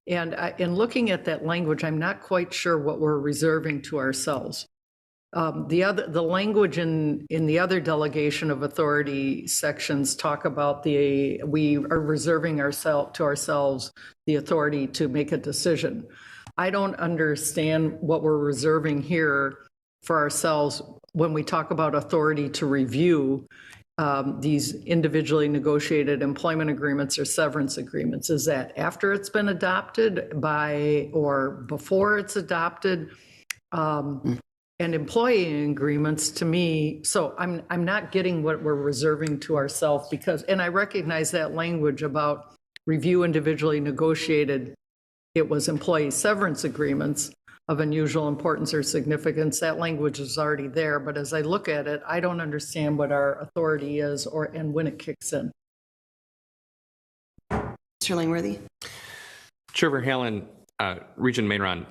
And in looking at that language, I'm not quite sure what we're reserving to ourselves. The language in the other delegation of authority sections talk about we are reserving to ourselves the authority to make a decision. I don't understand what we're reserving here for ourselves when we talk about authority to review these individually negotiated employment agreements or severance agreements. Is that after it's been adopted or before it's adopted? And employee agreements, to me, so I'm not getting what we're reserving to ourselves, because, and I recognize that language about review individually negotiated, it was employee severance agreements of unusual importance or significance. That language is already there, but as I look at it, I don't understand what our authority is and when it kicks in. Mr. Langworthy? Chair Verhalen, Regent Mayron,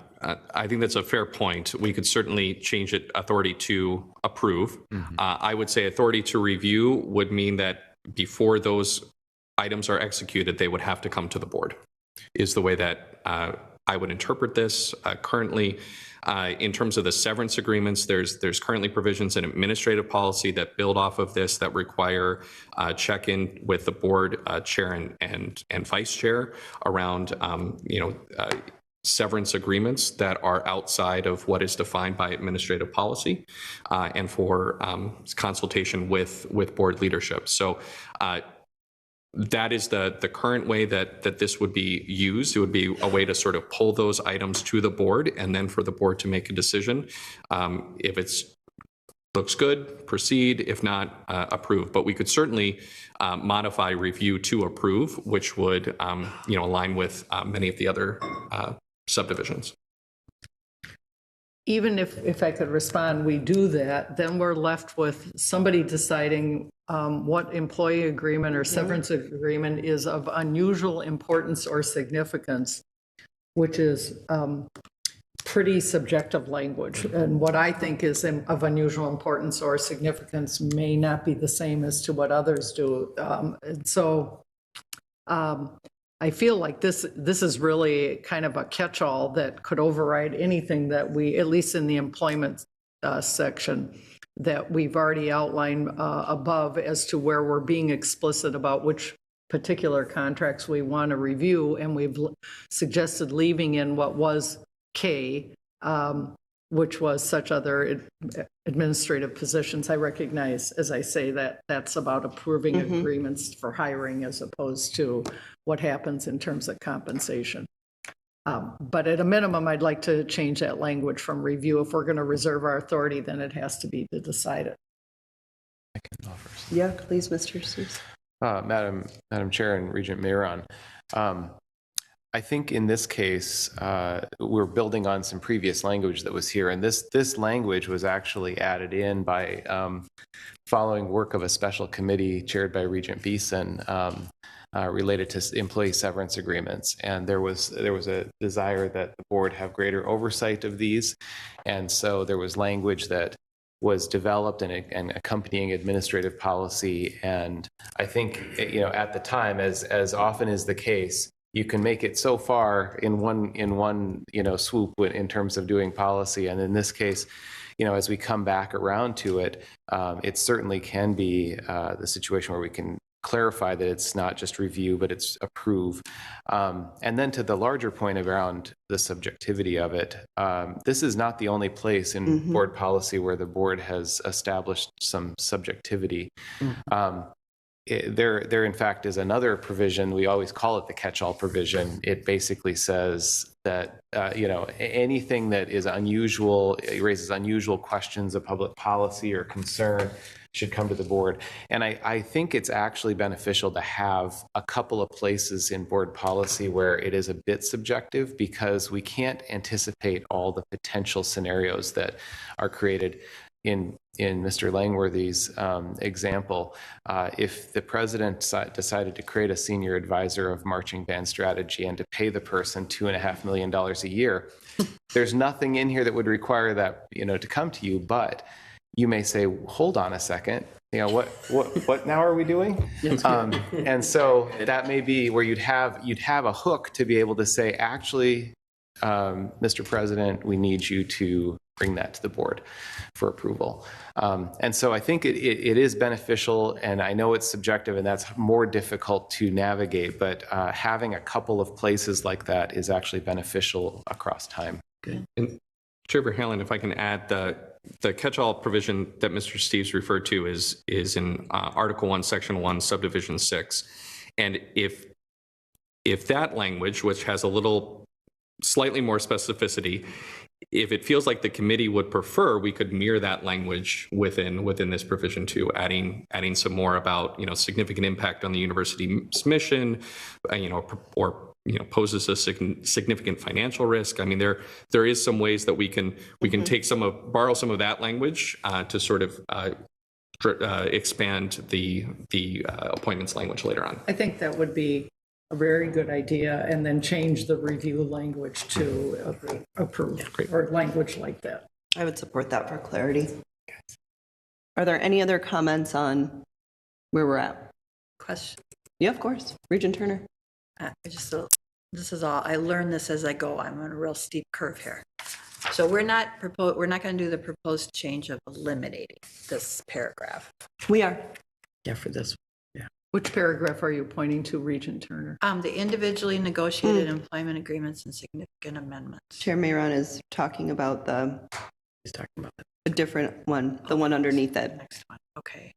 I think that's a fair point. We could certainly change it authority to approve. I would say authority to review would mean that before those items are executed, they would have to come to the board, is the way that I would interpret this. Currently, in terms of the severance agreements, there's currently provisions in administrative policy that build off of this that require check-in with the board chair and vice chair around severance agreements that are outside of what is defined by administrative policy, and for consultation with board leadership. So that is the current way that this would be used. It would be a way to sort of pull those items to the board and then for the board to make a decision. If it's looks good, proceed. If not, approve. But we could certainly modify review to approve, which would align with many of the other subdivisions. Even if I could respond, we do that, then we're left with somebody deciding what employee agreement or severance agreement is of unusual importance or significance, which is pretty subjective language. And what I think is of unusual importance or significance may not be the same as to what others do. And so I feel like this is really kind of a catch-all that could override anything that we, at least in the employment section, that we've already outlined above as to where we're being explicit about which particular contracts we want to review. And we've suggested leaving in what was K, which was such other administrative positions. I recognize, as I say, that that's about approving agreements for hiring as opposed to what happens in terms of compensation. But at a minimum, I'd like to change that language from review. If we're going to reserve our authority, then it has to be to decide it. I can offer. Yeah, please, Mr. Seuss. Madam Chair and Regent Mayron, I think in this case, we're building on some previous language that was here, and this language was actually added in by following work of a special committee chaired by Regent Beeson related to employee severance agreements. And there was a desire that the board have greater oversight of these, and so there was language that was developed and accompanying administrative policy. And I think, at the time, as often is the case, you can make it so far in one swoop in terms of doing policy. And in this case, as we come back around to it, it certainly can be the situation where we can clarify that it's not just review, but it's approve. And then to the larger point around the subjectivity of it, this is not the only place in board policy where the board has established some subjectivity. There in fact is another provision. We always call it the catch-all provision. It basically says that anything that is unusual, it raises unusual questions of public policy or concern, should come to the board. And I think it's actually beneficial to have a couple of places in board policy where it is a bit subjective, because we can't anticipate all the potential scenarios that are created. In Mr. Langworthy's example, if the president decided to create a senior advisor of marching band strategy and to pay the person $2.5 million a year, there's nothing in here that would require that to come to you. But you may say, hold on a second, what now are we doing? And so that may be where you'd have a hook to be able to say, actually, Mr. President, we need you to bring that to the board for approval. And so I think it is beneficial, and I know it's subjective and that's more difficult to navigate, but having a couple of places like that is actually beneficial across time. Okay. And Chair Verhalen, if I can add, the catch-all provision that Mr. Steves referred to is in Article 1, Section 1, Subdivision 6. And if that language, which has a little slightly more specificity, if it feels like the committee would prefer, we could mirror that language within this provision too, adding some more about significant impact on the university's mission, or poses a significant financial risk. I mean, there is some ways that we can take borrow some of that language to sort of expand the appointments language later on. I think that would be a very good idea, and then change the review language to approve, or language like that. I would support that for clarity. Are there any other comments on where we're at? Question. Yeah, of course. Regent Turner. This is all, I learned this as I go. I'm on a real steep curve here. So we're not going to do the proposed change of eliminating this paragraph. We are. Yeah, for this. Which paragraph are you pointing to, Regent Turner? The individually negotiated employment agreements and significant amendments. Chair Mayron is talking about He's talking about that. a different one, the one underneath it. Next one. Okay.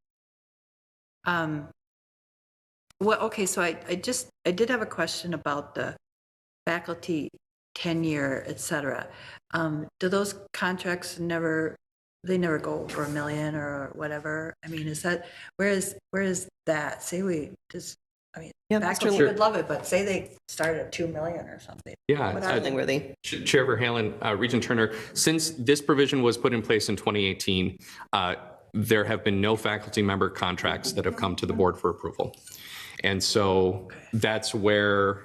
Okay, so I did have a question about the faculty tenure, et cetera. Do those contracts never go over $1 million or whatever? I mean, where is that? Say faculty would love it, but say they start at $2 million or something. Yeah. What are they? Chair Verhalen, Regent Turner, since this provision was put in place in 2018, there have been no faculty member contracts that have come to the board for approval. And so that's where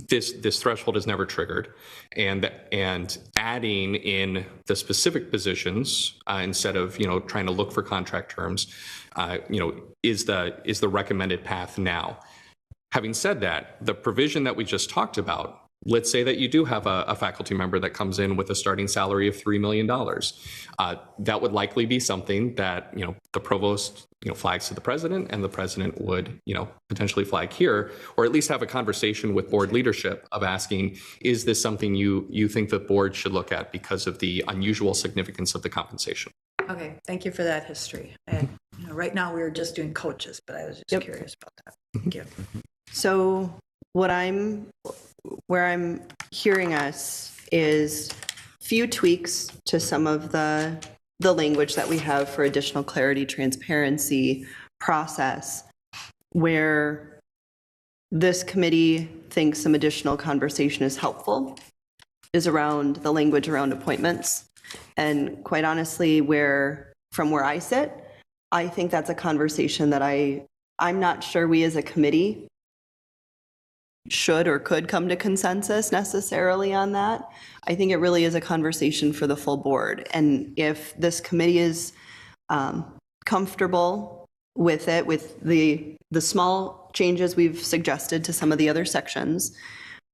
this threshold is never triggered, and adding in the specific positions instead of trying to look for contract terms, is the recommended path now. Having said that, the provision that we just talked about, let's say that you do have a faculty member that comes in with a starting salary of $3 million. That would likely be something that, the provost, flags to the president, and the president would, potentially flag here, or at least have a conversation with board leadership of asking, is this something you think the board should look at because of the unusual significance of the compensation? Okay, thank you for that history. And right now we're just doing coaches, but I was just curious about that. Thank you. So where I'm hearing us is few tweaks to some of the language that we have for additional clarity, transparency, process, where this committee thinks some additional conversation is helpful, is around the language around appointments. And quite honestly, from where I sit, I think that's a conversation that I'm not sure we as a committee should or could come to consensus necessarily on that. I think it really is a conversation for the full board. And if this committee is comfortable with it, with the small changes we've suggested to some of the other sections,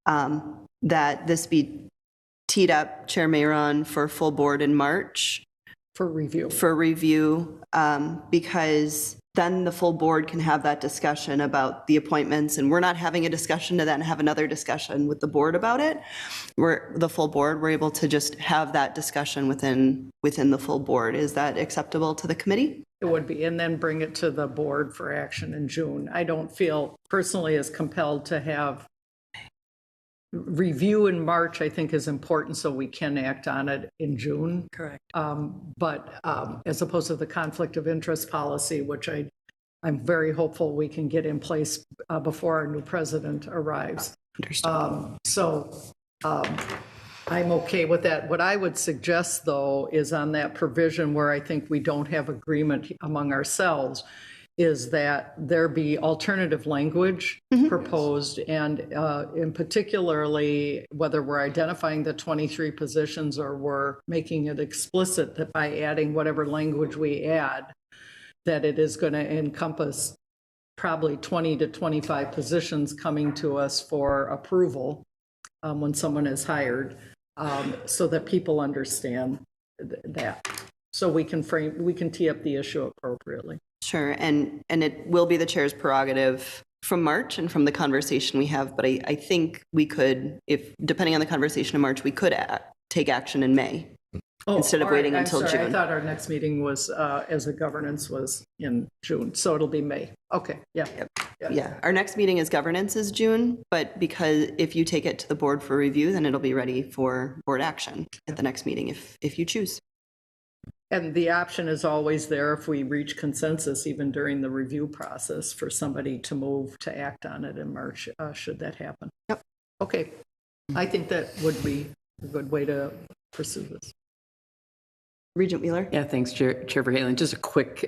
that this be teed up, Chair Mayron, for full board in March. For review. For review, because then the full board can have that discussion about the appointments, and we're not having a discussion to then have another discussion with the board about it. The full board, we're able to just have that discussion within the full board. Is that acceptable to the committee? It would be, and then bring it to the board for action in June. I don't feel personally as compelled to have review in March. I think is important so we can act on it in June. Correct. But as opposed to the conflict of interest policy, which I'm very hopeful we can get in place before our new president arrives. I'm okay with that. What I would suggest, though, is on that provision where I think we don't have agreement among ourselves, is that there be alternative language proposed, and in particularly whether we're identifying the 23 positions or we're making it explicit that by adding whatever language we add, that it is going to encompass probably 20 to 25 positions coming to us for approval when someone is hired, so that people understand that. So we can tee up the issue appropriately. Sure, and it will be the chair's prerogative from March and from the conversation we have, but I think we could, if, depending on the conversation in March, we could take action in May instead of all right, waiting I'm until sorry, June. I thought our next meeting was, as a governance, was in June, so it'll be May. Okay, yeah. Yeah, our next meeting is governance is June, but because if you take it to the board for review, then it'll be ready for board action at the next meeting if you choose. And the option is always there if we reach consensus, even during the review process, for somebody to move to act on it in March, should that happen. Yep. Okay, I think that would be a good way to pursue this. Regent Wheeler? Yeah, thanks, Chair Verhalen. Just a quick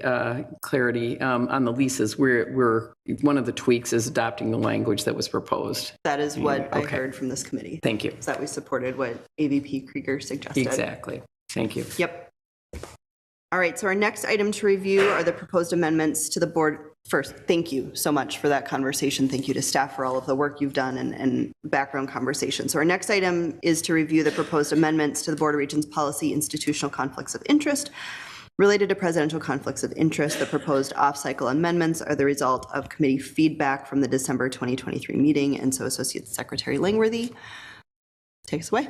clarity on the leases. We're one of the tweaks is adopting the language that was proposed. That is what I Okay. heard from this committee. Thank you. Is that we supported what AVP Krieger suggested. Exactly. Thank you. Yep. All right, so our next item to review are the proposed amendments to the board. First, thank you so much for that conversation. Thank you to staff for all of the work you've done and background conversation. So our next item is to review the proposed amendments to the Board of Regents policy institutional conflicts of interest. Related to presidential conflicts of interest, the proposed off-cycle amendments are the result of committee feedback from the December 2023 meeting, and so Associate Secretary Langworthy, take us away.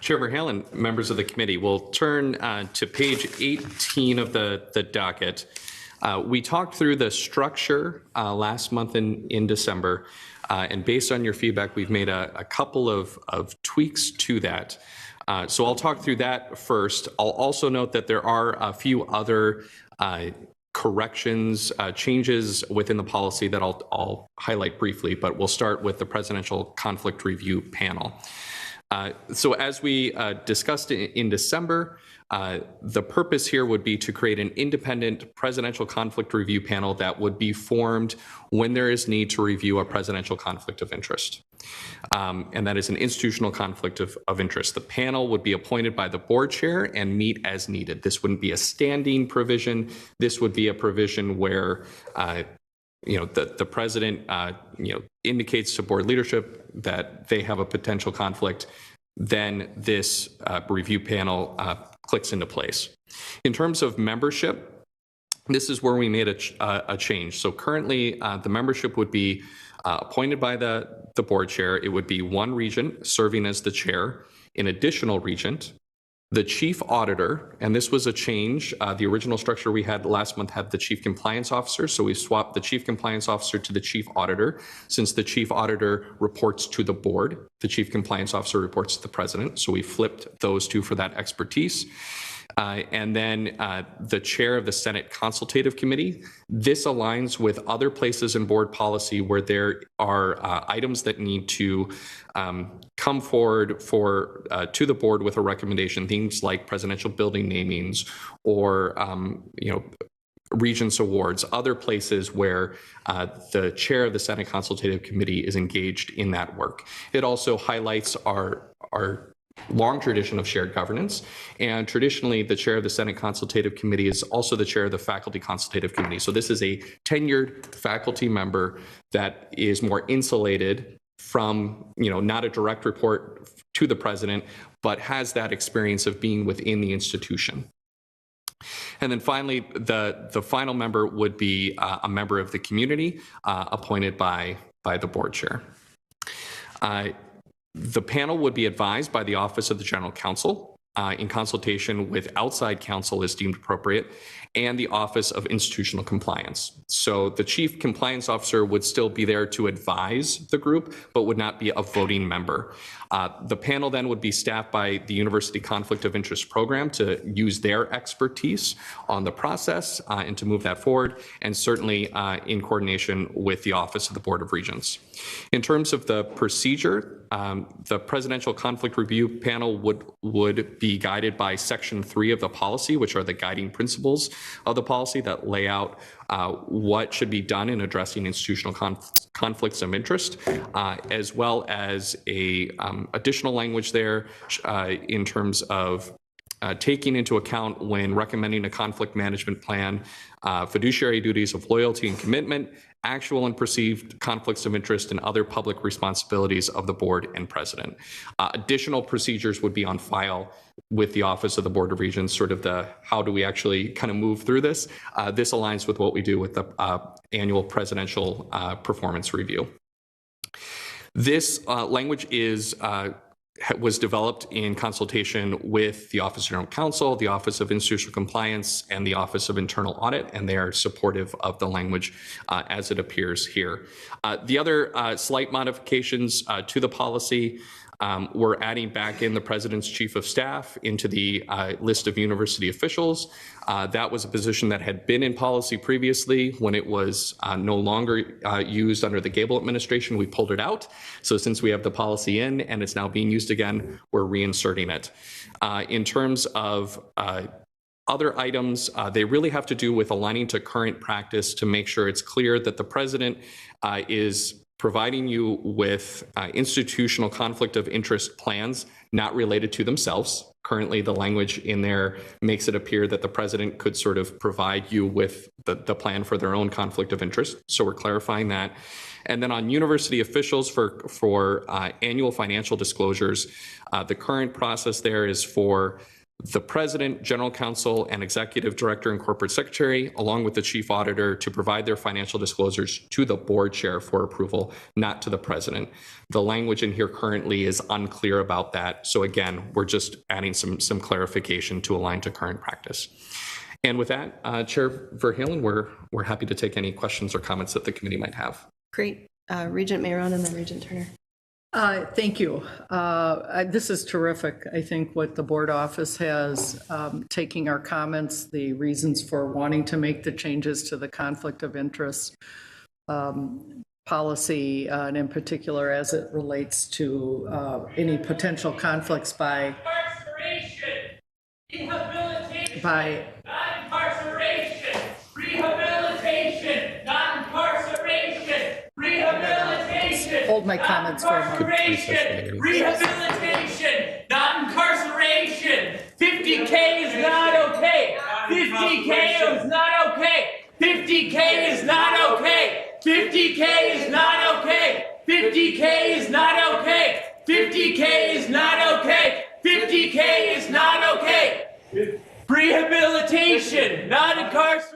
Chair Verhalen, members of the committee, we'll turn to page 18 of the docket. We talked through the structure last month in December, and based on your feedback, we've made a couple of tweaks to that. So I'll talk through that first. I'll also note that there are a few other corrections, changes within the policy that I'll highlight briefly, but we'll start with the Presidential Conflict Review Panel. So as we discussed in December, the purpose here would be to create an independent presidential conflict review panel that would be formed when there is need to review a presidential conflict of interest. And that is an institutional conflict of interest. The panel would be appointed by the board chair and meet as needed. This wouldn't be a standing provision. This would be a provision where the president, indicates to board leadership that they have a potential conflict, then this review panel clicks into place. In terms of membership, this is where we made a change. So currently, the membership would be appointed by the board chair. It would be one regent serving as the chair, an additional regent, the chief auditor, and this was a change. The original structure we had last month had the chief compliance officer, so we swapped the chief compliance officer to the chief auditor. Since the chief auditor reports to the board, the chief compliance officer reports to the president, so we flipped those two for that expertise. And then the chair of the Senate Consultative Committee. This aligns with other places in board policy where there are items that need to come forward to the board with a recommendation, things like presidential building namings or Regents Awards, other places where the chair of the Senate Consultative Committee is engaged in that work. It also highlights our long tradition of shared governance, and traditionally the chair of the Senate Consultative Committee is also the chair of the Faculty Consultative Committee. So this is a tenured faculty member that is more insulated from, not a direct report to the president, but has that experience of being within the institution. And then finally, the final member would be a member of the community appointed by the board chair. The panel would be advised by the Office of the General Counsel in consultation with outside counsel as deemed appropriate, and the Office of Institutional Compliance. So the Chief Compliance Officer would still be there to advise the group, but would not be a voting member. The panel then would be staffed by the University Conflict of Interest Program to use their expertise on the process and to move that forward, and certainly in coordination with the Office of the Board of Regents. In terms of the procedure, the Presidential Conflict Review Panel would be guided by Section 3 of the policy, which are the guiding principles of the policy that lay out what should be done in addressing institutional conflicts of interest, as well as a additional language there in terms of taking into account when recommending a conflict management plan, fiduciary duties of loyalty and commitment, actual and perceived conflicts of interest, and other public responsibilities of the board and president. Additional procedures would be on file with the Office of the Board of Regents, sort of the how do we actually kind of move through this. This aligns with what we do with the annual presidential performance review. This language was developed in consultation with the Office of General Counsel, the Office of Institutional Compliance, and the Office of Internal Audit, and they are supportive of the language as it appears here. The other slight modifications to the policy, we're adding back in the President's Chief of Staff into the list of university officials. That was a position that had been in policy previously. When it was no longer used under the Gable administration, we pulled it out. So since we have the policy in and it's now being used again, we're reinserting it. In terms of other items, they really have to do with aligning to current practice to make sure it's clear that the President is providing you with institutional conflict of interest plans not related to themselves. Currently, the language in there makes it appear that the president could sort of provide you with the plan for their own conflict of interest. So we're clarifying that. And then on university officials for annual financial disclosures, the current process there is for the president, general counsel, and executive director and corporate secretary, along with the chief auditor, to provide their financial disclosures to the board chair for approval, not to the president. The language in here currently is unclear about that. So again, we're just adding some clarification to align to current practice. And with that, Chair Verhalen, we're happy to take any questions or comments that the committee might have. Great. Regent Mayron and then Regent Turner. Thank you. This is terrific. I think what the board office has, taking our comments, the reasons for wanting to make the changes to the conflict of interest policy, and in particular as it relates to any potential conflicts by incarceration, non-incarceration, rehabilitation, non-incarceration, rehabilitation. Hold my comments for a moment. Rehabilitation, non-incarceration. 50K is not okay. 50K is not okay. 50K is not okay. 50K is not okay. 50K is not okay. 50K is not okay. 50K is not okay. Rehabilitation, not incarceration.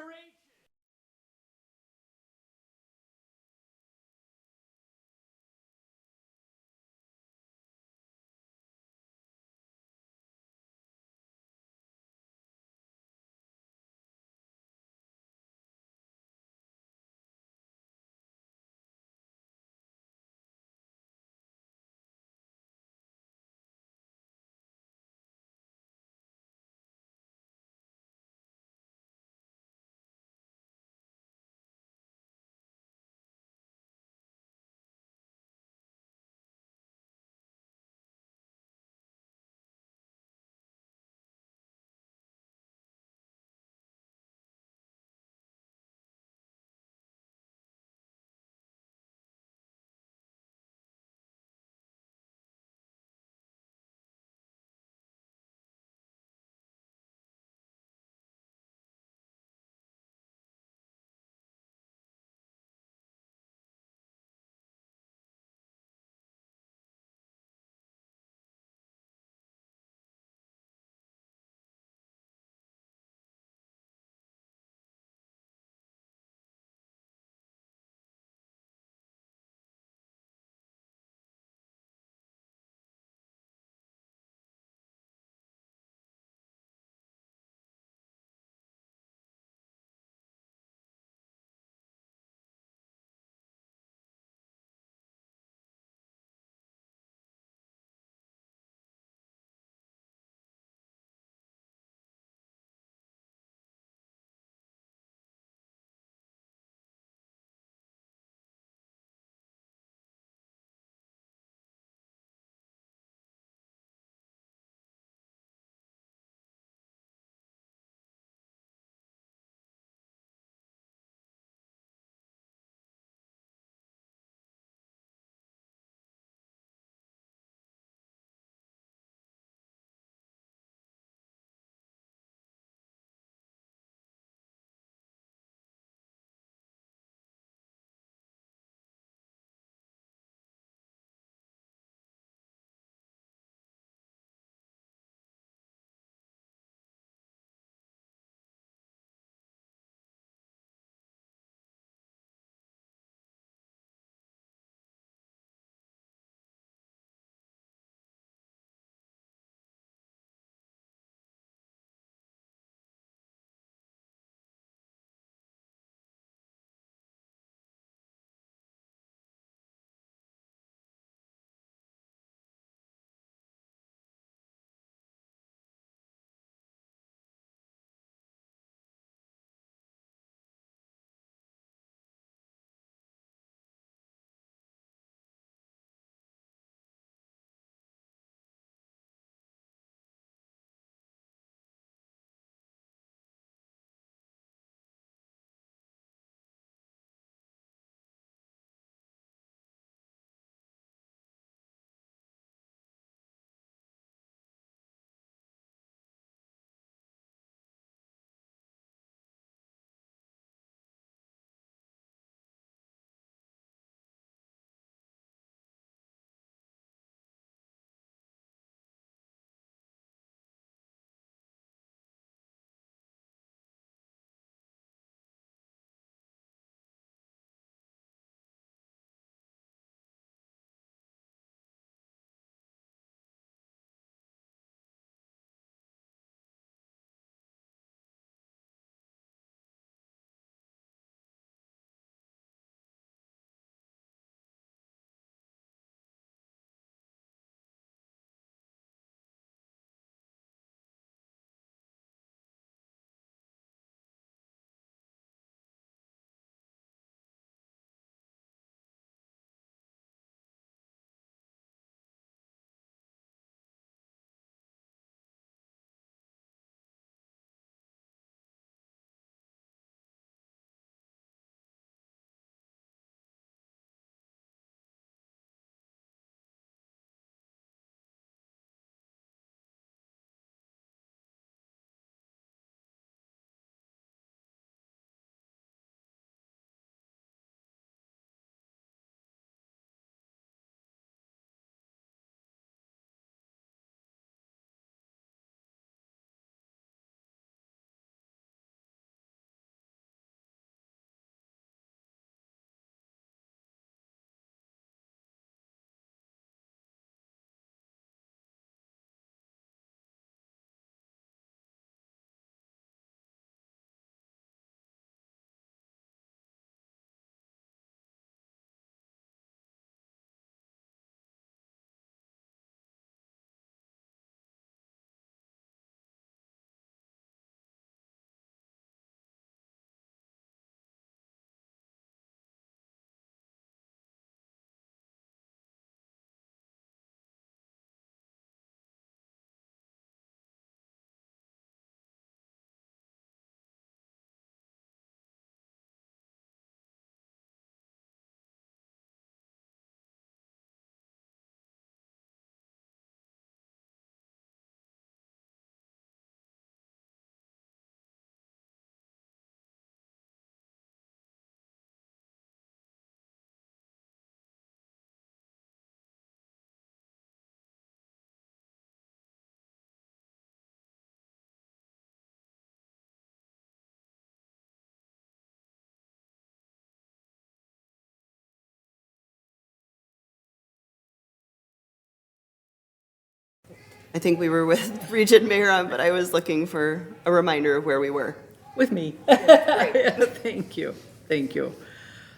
I think we were with Regent Mayron, but I was looking for a reminder of where we were. With me. Thank you, thank you.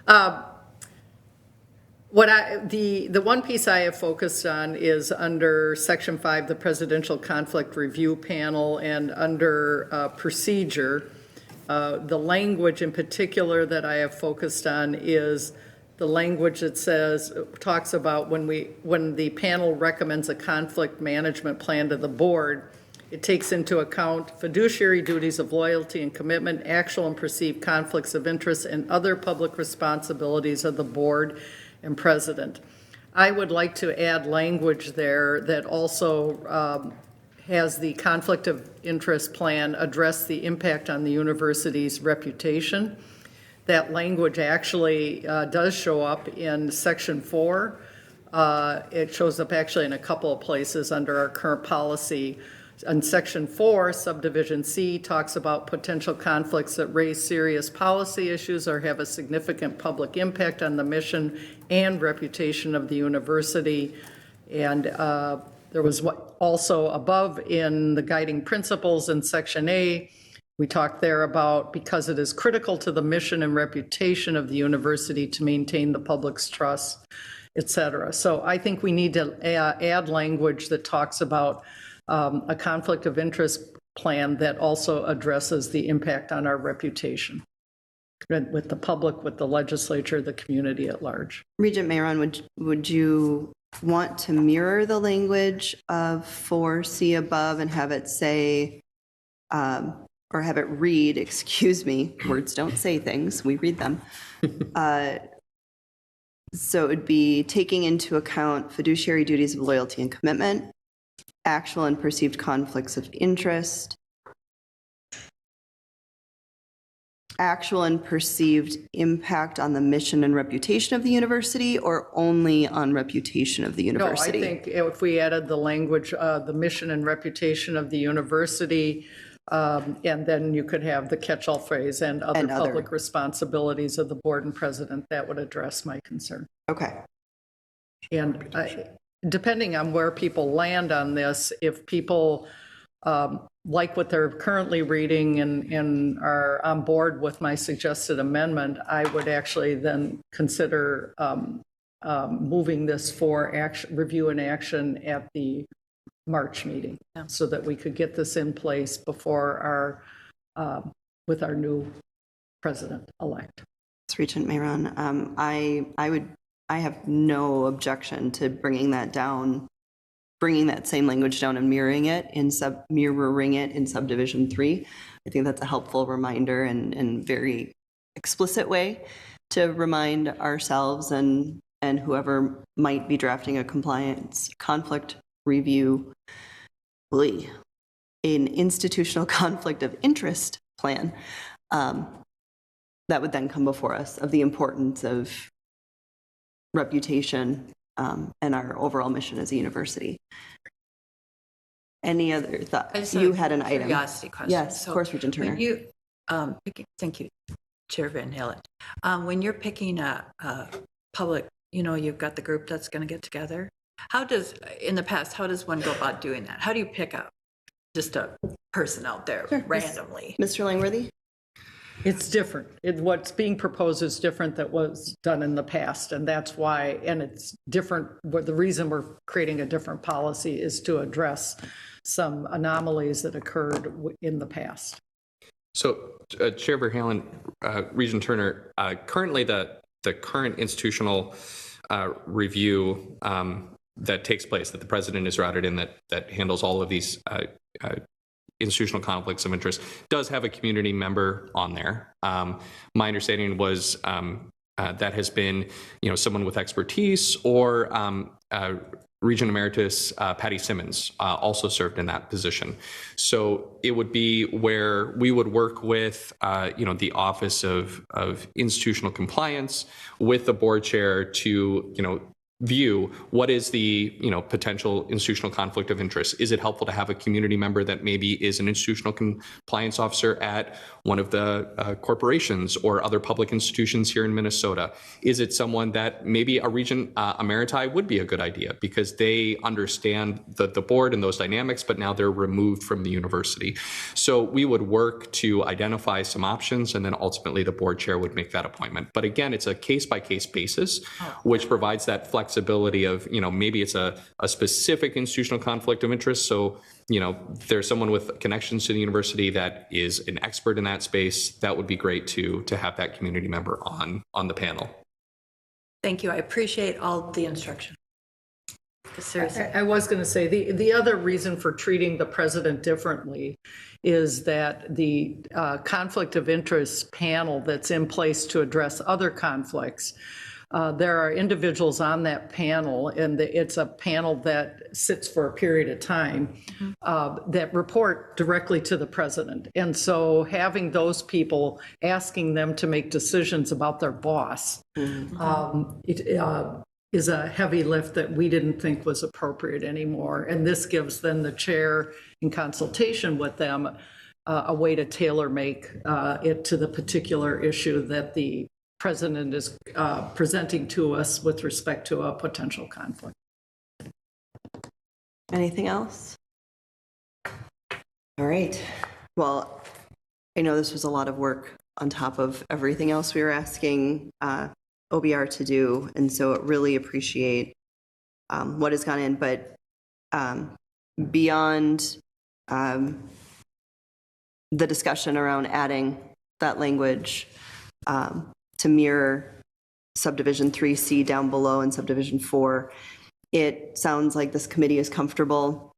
The one piece I have focused on is under Section 5, the Presidential Conflict Review Panel, and under procedure. The language in particular that I have focused on is the language that talks about when the panel recommends a conflict management plan to the board, it takes into account fiduciary duties of loyalty and commitment, actual and perceived conflicts of interest, and other public responsibilities of the board and president. I would like to add language there that also has the conflict of interest plan address the impact on the university's reputation. That language actually does show up in Section 4. It shows up actually in a couple of places under our current policy. In Section 4, Subdivision C talks about potential conflicts that raise serious policy issues or have a significant public impact on the mission and reputation of the university. And there was also above in the guiding principles in Section A, we talked there about because it is critical to the mission and reputation of the university to maintain the public's trust, et cetera. So I think we need to add language that talks about a conflict of interest plan that also addresses the impact on our reputation with the public, with the legislature, the community at large. Regent Mayron, would you want to mirror the language of 4C above and have it say, or have it read, excuse me, words don't say things, we read them. So it would be taking into account fiduciary duties of loyalty and commitment, actual and perceived conflicts of interest, actual and perceived impact on the mission and reputation of the university, or only on reputation of the university? No, I think if we added the language, the mission and reputation of the university, and then you could have the catch-all phrase and other public responsibilities of the board and president, that would address my concern. Okay. And depending on where people land on this, if people like what they're currently reading and are on board with my suggested amendment, I would actually then consider moving this for action, review and action at the March meeting, so that we could get this in place before our, with our new president-elect. It's Regent Mayron. I have no objection to bringing that same language down and mirroring it in subdivision 3. I think that's a helpful reminder and very explicit way to remind ourselves and whoever might be drafting a compliance conflict review, an institutional conflict of interest plan that would then come before us, of the importance of reputation and our overall mission as a university. Any other thoughts? You had an item. Curiosity question. Yes, of course, Regent Turner. When you, thank you, Chair Van Halen. When you're picking a public, you've got the group that's going to get together. In the past, how does one go about doing that? How do you pick up just a person out there randomly? Mr. Langworthy? It's different. What's being proposed is different than was done in the past, and that's why, and it's different. The reason we're creating a different policy is to address some anomalies that occurred in the past. So, Chair Verhalen, Regent Turner, currently the current institutional review that takes place, that the president is routed in, that handles all of these institutional conflicts of interest, does have a community member on there. My understanding was that has been, someone with expertise, or Regent Emeritus Patty Simmons also served in that position. So it would be where we would work with, the Office of Institutional Compliance with the board chair to, view, what is the, potential institutional conflict of interest? Is it helpful to have a community member that maybe is an institutional compliance officer at one of the corporations or other public institutions here in Minnesota? Is it someone that maybe a Regent Emeriti would be a good idea because they understand the board and those dynamics, but now they're removed from the university. So we would work to identify some options, and then ultimately the board chair would make that appointment. But again, it's a case-by-case basis, which provides that flexibility of, maybe it's a specific institutional conflict of interest. So, there's someone with connections to the university that is an expert in that space. That would be great to have that community member on the panel. Thank you. I appreciate all the instruction. Seriously. I was going to say, the other reason for treating the president differently is that the conflict of interest panel that's in place to address other conflicts, there are individuals on that panel, and it's a panel that sits for a period of time that report directly to the president. And so having those people, asking them to make decisions about their boss, is a heavy lift that we didn't think was appropriate anymore. And this gives then the chair, in consultation with them, a way to tailor make it to the particular issue that the president is presenting to us with respect to a potential conflict. Anything else? All right. Well, I know this was a lot of work on top of everything else we were asking OBR to do, and so really appreciate what has gone in. But beyond the discussion around adding that language to mirror subdivision 3C down below and subdivision 4, it sounds like this committee is comfortable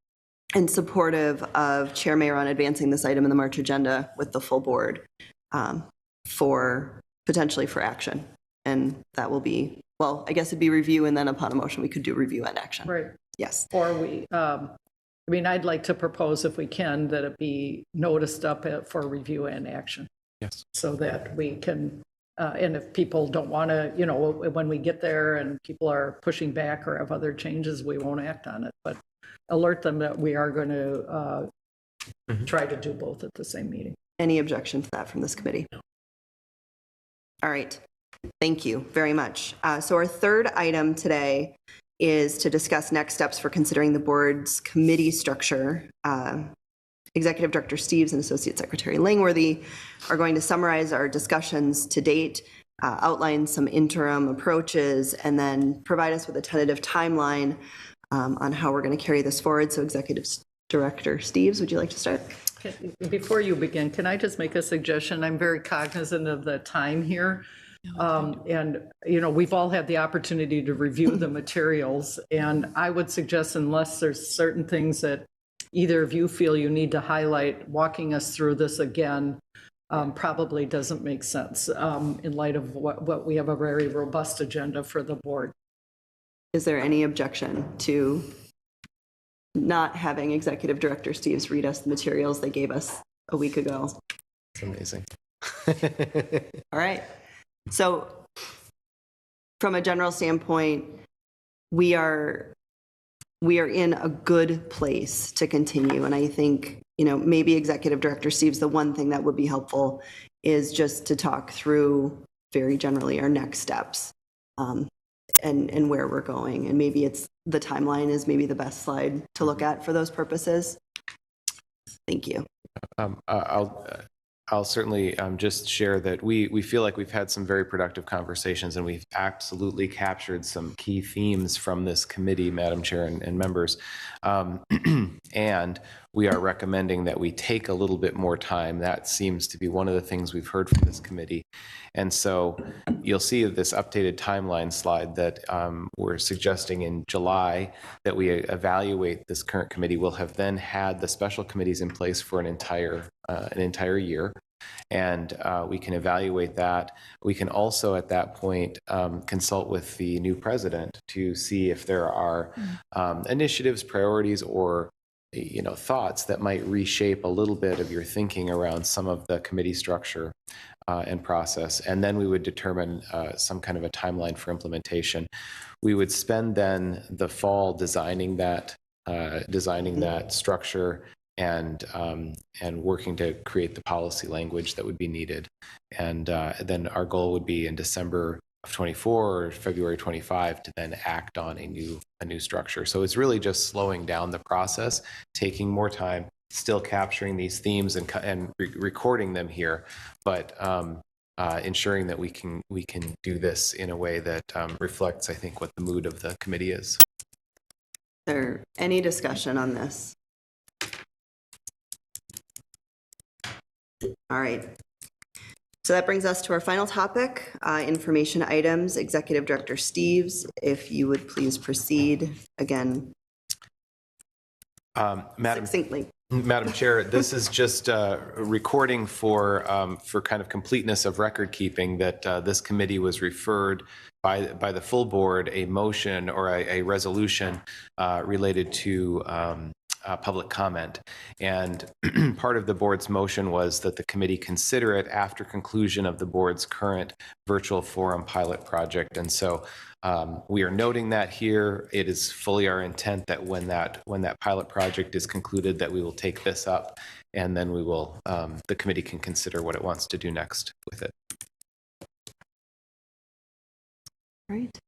and supportive of Chair Mayer on advancing this item in the March agenda with the full board for potentially for action. And that will be, well, I guess it'd be review, and then upon a motion, we could do review and action. Right. Yes. Or I'd like to propose, if we can, that it be noticed up for review and action. Yes. So that we can, and if people don't want to, when we get there and people are pushing back or have other changes, we won't act on it. But alert them that we are going to try to do both at the same meeting. Any objection to that from this committee? No. All right. Thank you very much. So our third item today is to discuss next steps for considering the board's committee structure. Executive Director Steves and Associate Secretary Langworthy are going to summarize our discussions to date, outline some interim approaches, and then provide us with a tentative timeline on how we're going to carry this forward. So Executive Director Steves, would you like to start? Before you begin, can I just make a suggestion? I'm very cognizant of the time here. And, we've all had the opportunity to review the materials, and I would suggest, unless there's certain things that either of you feel you need to highlight, walking us through this again probably doesn't make sense in light of what we have a very robust agenda for the board. Is there any objection to not having Executive Director Steves read us the materials they gave us a week ago? It's amazing. All right. So from a general standpoint, we are in a good place to continue. And I think, maybe Executive Director Steves, the one thing that would be helpful is just to talk through very generally our next steps and where we're going. And maybe the timeline is maybe the best slide to look at for those purposes. Thank you. I'll certainly just share that we feel like we've had some very productive conversations, and we've absolutely captured some key themes from this committee, Madam Chair and members. And we are recommending that we take a little bit more time. That seems to be one of the things we've heard from this committee. And so you'll see this updated timeline slide that we're suggesting in July that we evaluate this current committee. We'll have then had the special committees in place for an entire year. And we can evaluate that. We can also at that point consult with the new president to see if there are initiatives, priorities, or thoughts that might reshape a little bit of your thinking around some of the committee structure. and process, and then we would determine some kind of a timeline for implementation. We would spend then the fall designing that structure and working to create the policy language that would be needed. And then our goal would be in December of 24 or February 25 to then act on a new structure. So it's really just slowing down the process, taking more time, still capturing these themes and recording them here, but ensuring that we can do this in a way that reflects, I think, what the mood of the committee is. Is there any discussion on this? All right. So that brings us to our final topic, information items. Executive Director Steves, if you would please proceed again succinctly. Madam Chair, this is just recording for kind of completeness of record keeping that this committee was referred by the full board a motion or a resolution related to public comment. And part of the board's motion was that the committee consider it after conclusion of the board's current virtual forum pilot project. And so we are noting that here. It is fully our intent that when that pilot project is concluded, that we will take this up, and then we will the committee can consider what it wants to do next with it. All right.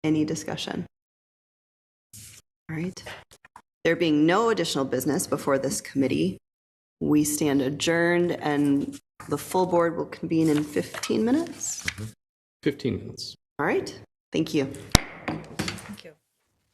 Any discussion? All right. There being no additional business before this committee, we stand adjourned, and the full board will convene in 15 minutes. 15 minutes. All right. Thank you.